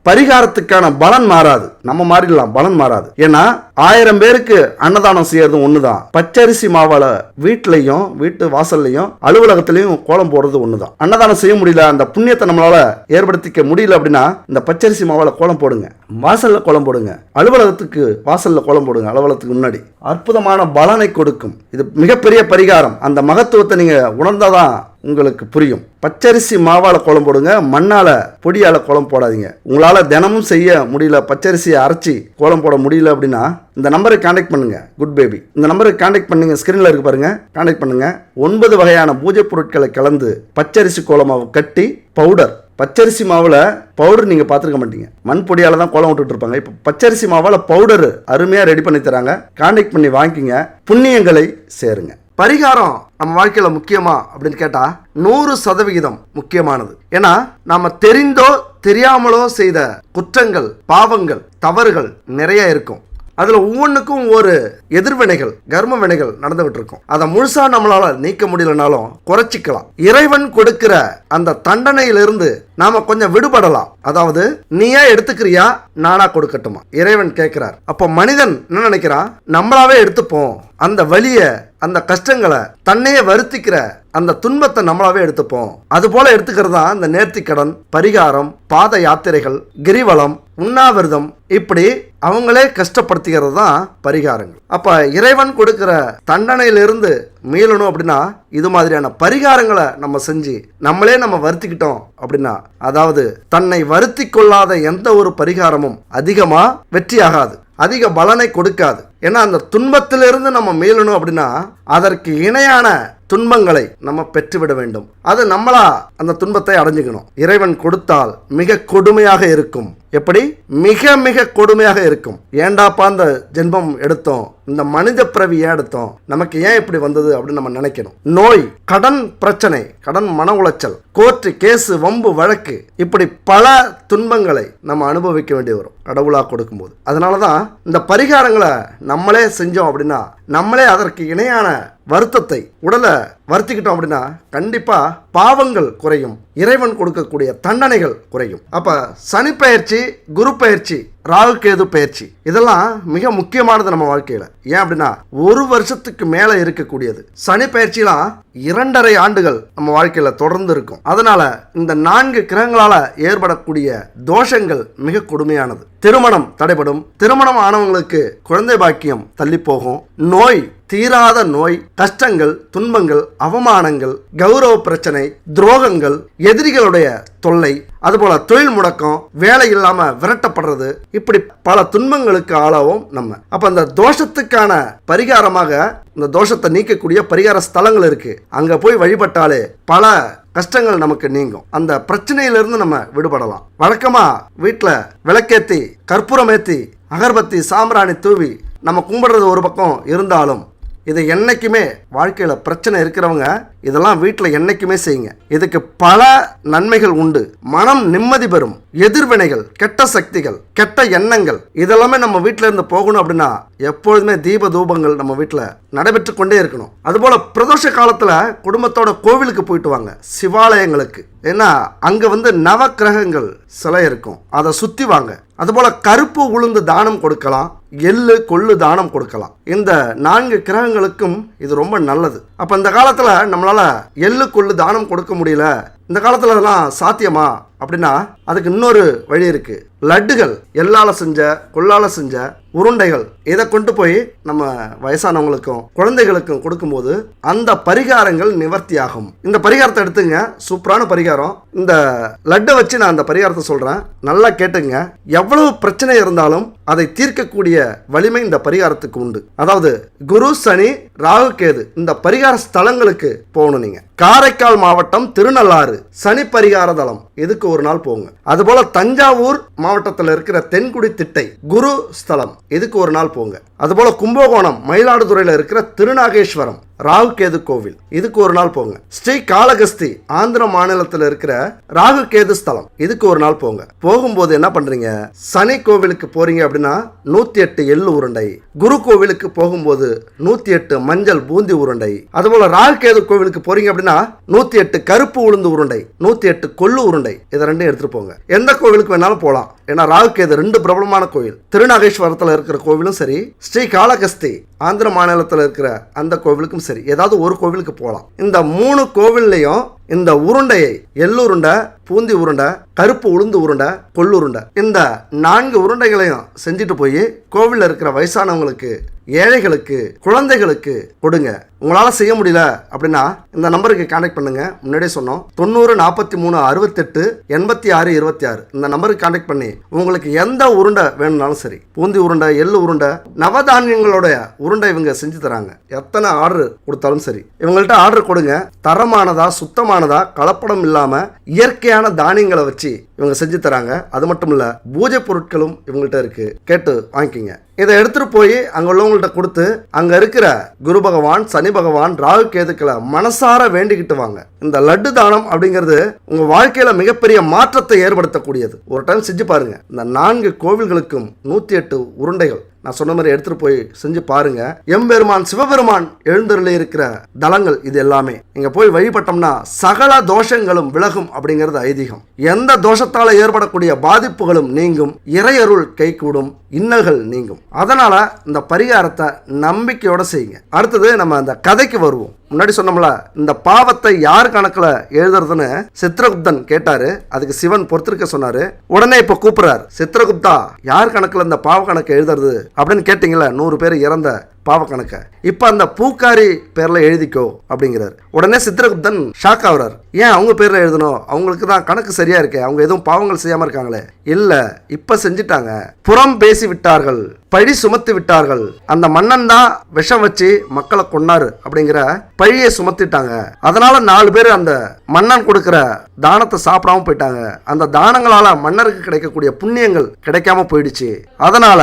Speaker 1: பரிகாரத்துக்கான பலன் மாறாது. நம்ம மாறிடலாம், பலன் மாறாது. ஏன்னா 1000 பேருக்கு அன்னதானம் செய்யறதும் ஒண்ணுதான். பச்சரிசி மாவால வீட்லயும் வீட்டு வாசல்லையும் அலுவலகத்திலையும் கோலம் போடுறது ஒண்ணுதான். அன்னதானம் செய்ய முடியல, அந்த புண்ணியத்தை நம்மளால ஏற்படுத்திக்க முடியல அப்படின்னா இந்த பச்சரிசி மாவால கோலம் போடுங்க, வாசல்ல கோலம் போடுங்க, அலுவலகத்துக்கு வாசல்ல கோலம் போடுங்க, அலுவலகத்துக்கு முன்னாடி. அற்புதமான பலனை கொடுக்கும். இது மிகப்பெரிய பரிகாரம். அந்த மகத்துவத்தை நீங்க உணர்ந்தாதான் உங்களுக்கு புரியும். பச்சரிசி மாவால கோலம் போடுங்க, மண்ணால பொடியால கோலம் போடாதீங்க. உங்களால தினமும் செய்ய முடியல, பச்சரிசியை அரைச்சி கோலம் போட முடியல அப்படின்னா இந்த நம்பருக்கு கான்டாக்ட் பண்ணுங்க. குட் பேபி இந்த நம்பருக்கு கான்டாக்ட் பண்ணுங்க. ஸ்கிரீன்ல இருக்கு பாருங்க, கான்டாக்ட் பண்ணுங்க. 9 வகையான பூஜை பொருட்களை கலந்து பச்சரிசி கோலமாவை கட்டி பவுடர். பச்சரிசி மாவுல பவுடர் நீங்க பார்த்துருக்க மாட்டீங்க, மண் பொடியால தான் கோலம் விட்டுட்டு இருப்பாங்க. இப்போ பச்சரிசி மாவால பவுடர் அருமையா ரெடி பண்ணி தராங்க. கான்டாக்ட் பண்ணி வாங்கிக்கிங்க, புண்ணியங்களை சேருங்க. பரிகாரம் நம்ம வாழ்க்கையில முக்கியமா அப்படின்னு கேட்டா 100% முக்கியமானது. ஏன்னா நாம தெரிந்தோ தெரியாமலோ செய்த குற்றங்கள், பாவங்கள், தவறுகள் நிறைய இருக்கும். அதுல ஒவ்வொன்றுக்கும் ஒரு எதிர்வினைகள், கர்ம வினைகள் நடந்துகிட்டு இருக்கும். அதை முழுசா நம்மளால நீக்க முடியலனாலும் குறைச்சிக்கலாம். இறைவன் கொடுக்கிற அந்த தண்டனையிலிருந்து நாம கொஞ்சம் விடுபடலாம். அதாவது நீயா எடுத்துக்கிறியா, நானா கொடுக்கட்டுமா, இறைவன் கேட்கிறார். அப்போ மனிதன் என்ன நினைக்கிறான், நம்மளாவே எடுத்துப்போம். அந்த வலிய, அந்த கஷ்டங்களை, தன்னையே வருத்திக்கிற அந்த துன்பத்தை நம்மளாவே எடுத்துப்போம். அது போல எடுத்துக்கிறது தான் இந்த நேர்த்திக்கடன், பரிகாரம், பாத யாத்திரைகள், கிரிவலம், உண்ணாவிரதம். இப்படி அவங்களே கஷ்டப்படுத்திக்கிறது தான் பரிகாரங்கள். அப்ப இறைவன் கொடுக்கிற தண்டனையிலிருந்து மீளணும் அப்படின்னா இது மாதிரியான பரிகாரங்களை நம்ம செஞ்சு நம்மளே நம்ம வருத்திக்கிட்டோம் அப்படின்னா, அதாவது தன்னை வருத்தி கொள்ளாத எந்த ஒரு பரிகாரமும் அதிகமா வெற்றியாகாது, அதிக பலனை கொடுக்காது. ஏன்னா அந்த துன்பத்திலிருந்து நம்ம மீளணும் அப்படின்னா அதற்கு இணையான துன்பங்களை நம்ம பெற்றுவிட வேண்டும். அது நம்மளா அந்த துன்பத்தை அடைஞ்சுக்கணும். இறைவன் கொடுத்தால் மிக கொடுமையாக இருக்கும். எப்படி? மிக மிக கொடுமையாக இருக்கும். ஏண்டாப்பா இந்த ஜென்மம் எடுத்தோம், இந்த மனித பிறவி ஏன் எடுத்தோம், நமக்கு ஏன் இப்படி வந்தது அப்படின்னு நம்ம நினைக்கணும். நோய், கடன் பிரச்சனை, கடன் மன உளைச்சல், கோர்ட்டு கேஸு, வம்பு வழக்கு, இப்படி பல துன்பங்களை நம்ம அனுபவிக்க வேண்டி வரும் கடவுளா கொடுக்கும்போது. அதனாலதான் இந்த பரிகாரங்களை நம்மளே செஞ்சோம் அப்படின்னா, நம்மளே அதற்கு இணையான வருத்தத்தை, உடலை வருத்திக்கிட்டோம் அப்படின்னா கண்டிப்பா பாவங்கள் குறையும், இறைவன் கொடுக்கக்கூடிய தண்டனைகள் குறையும். அப்ப சனி பயிற்சி, குரு பயிற்சி, ராகு கேது பயிற்சி இதெல்லாம் மிக முக்கியமானது நம்ம வாழ்க்கையில. ஏன் அப்படின்னா 1 வருஷத்துக்கு மேல இருக்கக்கூடியது. சனி பயிற்சிலாம் 2.5 ஆண்டுகள் நம்ம வாழ்க்கையில தொடர்ந்து இருக்கும். அதனால இந்த 4 கிரகங்களால ஏற்படக்கூடிய தோஷங்கள் மிக கொடுமையானது. திருமணம் தடைபடும், திருமணம் ஆனவங்களுக்கு குழந்தை பாக்கியம் தள்ளி போகும், நோய், தீராத நோய், கஷ்டங்கள், துன்பங்கள், அவமானங்கள், கௌரவ பிரச்சனை, துரோகங்கள், எதிரிகளுடைய தொல்லை, அதுபோல தொழில் முடக்கம், வேலை இல்லாம விரட்டப்படுறது, இப்படி பல துன்பங்களுக்கு ஆளாவும் நம்ம. அப்ப அந்த தோஷத்துக்கான பரிகாரமாக இந்த தோஷத்தை நீக்கக்கூடிய பரிகார ஸ்தலங்கள் இருக்கு. அங்க போய் வழிபட்டாலே பல கஷ்டங்கள் நமக்கு நீங்கும். அந்த பிரச்சனையிலிருந்து நம்ம விடுபடலாம். வழக்கமா வீட்டில் விளக்கேத்தி, கற்பூரம் ஏத்தி, அகர்பத்தி, சாம்பிராணி தூவி நம்ம கும்பிடுறது ஒரு பக்கம் இருந்தாலும், இது என்னைக்குமே வாழ்க்கையில் பிரச்சனை இருக்கிறவங்க இதெல்லாம் வீட்டில் என்னைக்குமே செய்யுங்க. இதுக்கு பல நன்மைகள் உண்டு. மனம் நிம்மதி பெறும். எதிர்வினைகள், கெட்ட சக்திகள், கெட்ட எண்ணங்கள் இதெல்லாமே நம்ம வீட்டில இருந்து போகணும் அப்படின்னா எப்பொழுதுமே தீப தூபங்கள் நம்ம வீட்டில் நடைபெற்று கொண்டே இருக்கணும். அதுபோல பிரதோஷ காலத்துல குடும்பத்தோட கோவிலுக்கு போயிட்டு வாங்க, சிவாலயங்களுக்கு. ஏன்னா அங்க நவ கிரகங்கள் சிலை இருக்கும், அதை சுத்தி வாங்க. அதுபோல கருப்பு உளுந்து தானம் கொடுக்கலாம், எள்ளு கொள்ளு தானம் கொடுக்கலாம். இந்த 4 கிரகங்களுக்கும் இது ரொம்ப நல்லது. அப்ப இந்த காலத்துல நம்மளால எள்ளு கொள்ளு தானம் கொடுக்க முடியல, இந்த காலத்துல அதெல்லாம் சாத்தியமா அப்படின்னா அதுக்கு இன்னொரு வழி இருக்கு. லட்டுகள், எள்ளால செஞ்ச, கொள்ளால செஞ்ச உருண்டைகள், இதை கொண்டு போய் நம்ம வயசானவங்களுக்கும் குழந்தைகளுக்கும் கொடுக்கும்போது அந்த பரிகாரங்கள் நிவர்த்தி ஆகும். இந்த பரிகாரத்தை எடுத்துங்க, சூப்பரான பரிகாரம். இந்த லட்டை வச்சு நான் அந்த பரிகாரத்தை சொல்றேன், நல்லா கேட்டுங்க. எவ்வளவு பிரச்சனை இருந்தாலும் அதை தீர்க்கக்கூடிய வலிமை இந்த பரிகாரத்துக்கு உண்டு. அதாவது குரு, சனி, ராகு, கேது இந்த பரிகார ஸ்தலங்களுக்கு போகணும். நீங்க காரைக்கால் மாவட்டம் திருநள்ளாறு சனி பரிகார தலம், இதுக்கு ஒரு நாள் போங்க. அதுபோல தஞ்சாவூர் மாவட்டத்தில் இருக்கிற தென்குடி திட்டை குரு ஸ்தலம், இதுக்கு ஒரு நாள் போங்க. அதுபோல கும்பகோணம் மயிலாடுதுறையில் இருக்கிற திருநாகேஸ்வரம் ராகு கேது கோவில், இதுக்கு ஒரு நாள் போங்க. ஸ்ரீ காளகஸ்தி ஆந்திர மாநிலத்தில் இருக்கிற ராகு கேது ஸ்தலம், இதுக்கு ஒரு நாள் போங்க. போகும்போது என்ன பண்றீங்க, சனி கோவிலுக்கு போறீங்க அப்படின்னா 108 எள்ளு உருண்டை, குரு கோவிலுக்கு போகும்போது 108 மஞ்சள் பூந்தி உருண்டை, அதுபோல ராகு கேது கோவிலுக்கு போறீங்க அப்படின்னா 108 கருப்பு உளுந்து உருண்டை, 108 கொள்ளு உருண்டை, இதை ரெண்டும் எடுத்துட்டு போங்க. எந்த கோவிலுக்கு வேணாலும் போகலாம். ஏன்னா ராகு கேது 2 பிரபலமான கோவில். திருநாகேஸ்வரத்தில் இருக்கிற கோவிலும் சரி, ஸ்ரீ காளகஸ்தி ஆந்திர மாநிலத்தில் இருக்கிற அந்த கோவிலுக்கும் சரி, ஏதாவது ஒரு கோவிலுக்கு போகலாம். இந்த 3 கோவில்லையும் இந்த உருண்டையை, எள்ளுருண்டை, பூந்தி உருண்டை, கருப்பு உளுந்து உருண்டை, கொள்ளுருண்டை, இந்த 4 உருண்டைகளையும் செஞ்சுட்டு போய் கோவிலில் இருக்கிற வயசானவங்களுக்கு, ஏழைகளுக்கு, குழந்தைகளுக்கு கொடுங்க. உங்களால செய்ய முடியல அப்படின்னா இந்த நம்பருக்கு கான்டாக்ட் பண்ணுங்க. முன்னாடியே சொன்னோம், 90 43 68 86 26 இந்த நம்பருக்கு கான்டாக்ட் பண்ணி உங்களுக்கு எந்த உருண்டை வேணும்னாலும் சரி, பூந்தி உருண்டை, எள்ளு உருண்டை, நவதானியங்களுடைய உருண்டை இவங்க செஞ்சு தராங்க. எத்தனை ஆர்டர் கொடுத்தாலும் சரி இவங்கள்ட்ட ஆர்டர் கொடுங்க. தரமானதா, சுத்தமானதா, கலப்படம் இல்லாம இயற்கையான தானியங்களை வச்சு இவங்க செஞ்சு தராங்க. அது மட்டும் இல்ல, பூஜை பொருட்களும் இவங்கள்ட்ட இருக்கு, கேட்டு வாங்கிக்கிங்க. இதை எடுத்துட்டு போய் அங்க உள்ளவங்கள்ட்ட கொடுத்து அங்க இருக்கிற குரு பகவான், சனி பகவான், ராகு கேதுக்களை மனசார வேண்டிக்கிட்டு வாங்க. இந்த லட்டு தானம் அப்படிங்கிறது உங்க வாழ்க்கையில மிகப்பெரிய மாற்றத்தை ஏற்படுத்தக்கூடியது. ஒரு டைம் செஞ்சு பாருங்க. இந்த 4 கோவில்களுக்கும் 108 உருண்டைகள் நான் சொன்ன மாதிரி எடுத்துட்டு போய் செஞ்சு பாருங்க. எம்பெருமான் சிவபெருமான் எழுந்தருளி இருக்கிற தலங்கள் இது எல்லாமே. இங்க போய் வழிபட்டோம்னா சகல தோஷங்களும் விலகும் அப்படிங்கிறது ஐதீகம். எந்த தோஷத்தால ஏற்படக்கூடிய பாதிப்புகளும் நீங்கும், இறையருள் கைகூடும், இன்னல்கள் நீங்கும். அதனால இந்த பரிகாரத்தை நம்பிக்கையோட செய்யுங்க. அடுத்தது நம்ம அந்த கதைக்கு வருவோம். முன்னாடி சொன்னோம்ல, இந்த பாவத்தை யார் கணக்குல எழுதுறதுன்னு சித்திரகுப்தன் கேட்டாரு. அதுக்கு சிவன் பொறுத்திருக்க சொன்னாரு. உடனே இப்ப கூப்பிடுறாரு, சித்திரகுப்தா யார் கணக்குல இந்த பாவ கணக்கு எழுதுறது அப்படின்னு கேட்டீங்களா, 100 பேர் இறந்த பாவ கணக்க இப்ப அந்த பூக்காரி பேர்ல எழுதிக்கோ அப்படிங்கிறார். உடனே சித்திரகுப்தன் ஷாக் ஆகுறார். ஏன் அவங்க பேர்ல எழுதணும், அவங்களுக்கு தான் கணக்கு சரியா இருக்கே, அவங்க எதுவும் பாவங்கள் செய்யாம இருக்காங்களே. இல்ல, இப்ப செஞ்சிட்டாங்க. புறம் பேசி விட்டார்கள், பழி சுமத்தி விட்டார்கள். அந்த மன்னன் தான் விஷம் வச்சு மக்களை கொன்னாரு அப்படிங்கிற பழியை சுமத்திட்டாங்க. அதனால 4 பேர் அந்த மன்னன் கொடுக்கிற தானத்தை சாப்பிடாம போயிட்டாங்க. அந்த தானங்களால மன்னருக்கு கிடைக்கக்கூடிய புண்ணியங்கள் கிடைக்காம போயிடுச்சு. அதனால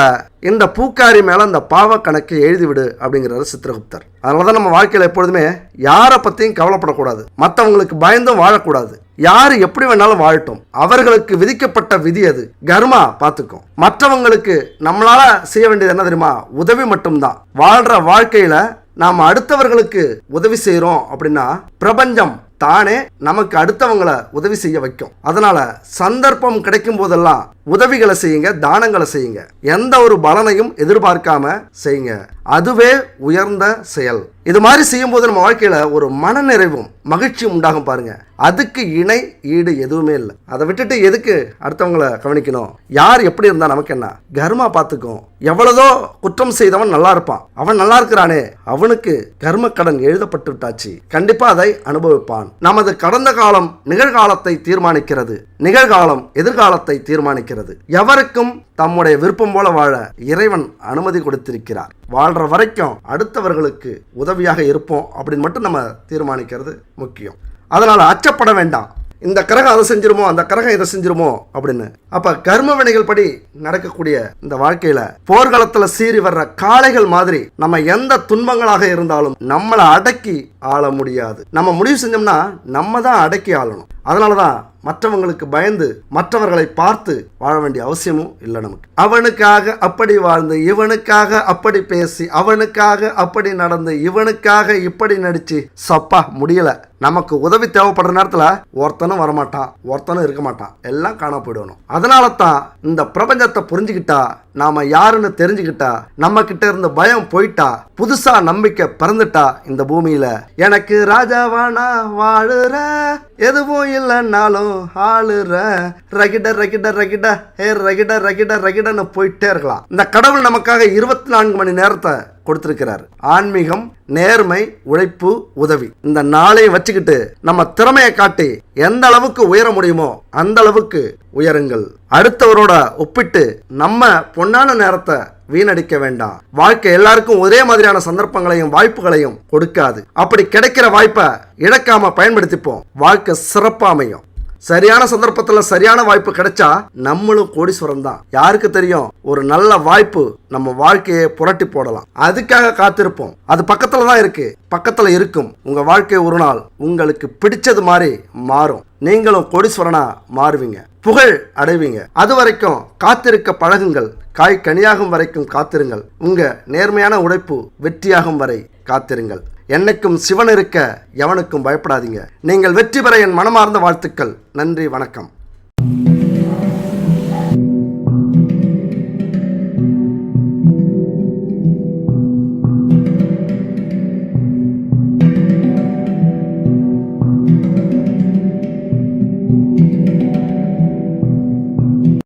Speaker 1: இந்த பூக்காரி மேல இந்த பாவ கணக்கை எழுதிவிடு அப்படிங்கிறாரு சித்திரகுப்தர். அதனாலதான் நம்ம வாழ்க்கையில எப்பொழுதுமே யாரை பத்தியும் கவலைப்படக்கூடாது, மற்றவங்களுக்கு பயந்தும் வாழக்கூடாது. யாரு எப்படி வேணாலும் வாழட்டும், அவர்களுக்கு விதிக்கப்பட்ட விதி அது, கர்மா பார்த்துக்கும். மற்றவங்களுக்கு நம்மளால செய்ய வேண்டியது என்ன தெரியுமா, உதவி மட்டும்தான். வாழ்ற வாழ்க்கையில நாம அடுத்தவர்களுக்கு உதவி செய்யறோம் அப்படின்னா பிரபஞ்சம் தானே நமக்கு அடுத்தவங்களை உதவி செய்ய வைக்கும். அதனால சந்தர்ப்பம் கிடைக்கும் போதெல்லாம் உதவிகளை செய்யுங்க, தானங்களை செய்யுங்க. எந்த ஒரு பலனையும் எதிர்பார்க்காம செய்யுங்க. அதுவே உயர்ந்த செயல். இது மாதிரி செய்யும் போது நம்ம வாழ்க்கையில ஒரு மன நிறைவும் மகிழ்ச்சியும் உண்டாகும் பாருங்க. அதுக்கு இணை ஈடு எதுவுமே இல்லை. அதை விட்டுட்டு எதுக்கு அடுத்தவங்களை கவனிக்கணும்? யார் எப்படி இருந்தா நமக்கு என்ன, கர்மா பார்த்துக்கும். எவ்வளதோ குற்றம் செய்தவன் நல்லா இருப்பான், அவன் நல்லா இருக்கிறானே, அவனுக்கு கர்ம கடன் எழுதப்பட்டு விட்டாச்சு, கண்டிப்பா அதை அனுபவிப்பான். நமது கடந்த காலம் நிகழ்காலத்தை தீர்மானிக்கிறது, நிகழ்காலம் எதிர்காலத்தை தீர்மானிக்கிறது. எவருக்கும் தம்முடைய விருப்பம் போல வாழ இறைவன் அனுமதி கொடுத்திருக்கிறார். வாழ்ற வரைக்கும் அடுத்தவர்களுக்கு உதவியாக இருப்போம் அப்படின்னு மட்டும் நம்ம தீர்மானிக்கிறது முக்கியம். அதனால அச்சப்பட வேண்டாம், இந்த கிரகம் அதை செஞ்சிருமோ, அந்த கிரகம் இதை செஞ்சிருமோ அப்படின்னு. அப்ப கர்ம வினைகள் படி நடக்கக்கூடிய இந்த வாழ்க்கையில போர்க்களத்துல சீறி வர்ற காளைகள் மாதிரி நம்ம எந்த துன்பங்களாக இருந்தாலும் நம்மளை அடக்கி ஆள முடியாது. நம்ம முடிவு செஞ்சோம்னா நம்ம தான் அடக்கி ஆளணும். அதனாலதான் மற்றவங்களுக்கு பயந்து மற்றவர்களை பார்த்து வாழ வேண்டிய அவசியமும் இல்லை நமக்கு. அவனுக்காக அப்படி வாழ்ந்து, இவனுக்காக அப்படி பேசி, அவனுக்காக அப்படி நடந்து, இவனுக்காக இப்படி நடிச்சு சப்பா முடியல. நமக்கு உதவி தேவைப்படுற நேரத்துல ஒருத்தனும் வரமாட்டான், ஒருத்தனும் இருக்க மாட்டான், எல்லாம் காண போயிடணும். அதனால தான் இந்த பிரபஞ்சத்தை புரிஞ்சுக்கிட்டா, நாம யாருன்னு தெரிஞ்சுக்கிட்டா, நம்ம கிட்ட இருந்து பயம் போயிட்டா, புதுசா நம்பிக்கை பிறந்துட்டா, இந்த பூமியில எனக்கு ராஜாவானா வாழுற, எதுவும் இல்லைன்னாலும் ஆளுற, ரகிட ரகிட ரகிட ஹே ரகிட ரகிட ரகிடன்னு போயிட்டே இருக்கலாம். இந்த கடவுள் நமக்காக 24 மணி நேரத்தை கொடுத்திருக்கிறார். ஆன்மீகம், நேர்மை, உழைப்பு, உதவி, இந்த 4ஐயும் வச்சுக்கிட்டு நம்ம திறமையை காட்டி எந்த அளவுக்கு உயர முடியுமோ அந்த அளவுக்கு உயருங்கள். அடுத்தவரோட ஒப்பிட்டு நம்ம பொன்னான நேரத்தை வீணடிக்க வேண்டாம். வாழ்க்கை எல்லாருக்கும் ஒரே மாதிரியான சந்தர்ப்பங்களையும் வாய்ப்புகளையும் கொடுக்காது. அப்படி கிடைக்கிற வாய்ப்பை இழக்காம பயன்படுத்திப்போம். வாழ்க்கை சிறப்பா அமையும். சரியான சந்தர்ப்பத்துல சரியான வாய்ப்பு கிடைச்சா நம்மளும் கோடீஸ்வரன் தான். யாருக்கு தெரியும், ஒரு நல்ல வாய்ப்பு நம்ம வாழ்க்கையை புரட்டி போடலாம். அதுக்காக காத்திருப்போம். அது பக்கத்துல தான் இருக்கு, பக்கத்துல இருக்கும். உங்க வாழ்க்கை ஒரு நாள் உங்களுக்கு பிடிச்சது மாதிரி மாறும். நீங்களும் கோடீஸ்வரனா மாறுவீங்க, புகழ் அடைவீங்க. அது வரைக்கும் காத்திருக்க பழகுங்கள். காய் கனியாகும் வரைக்கும் காத்திருங்கள். உங்க நேர்மையான உழைப்பு வெற்றியாகும் வரை காத்திருங்கள். என்னைக்கும் சிவன் இருக்க எவனுக்கும் பயப்படாதீங்க. நீங்கள் வெற்றி பெற என் மனமார்ந்த வாழ்த்துக்கள். நன்றி, வணக்கம்.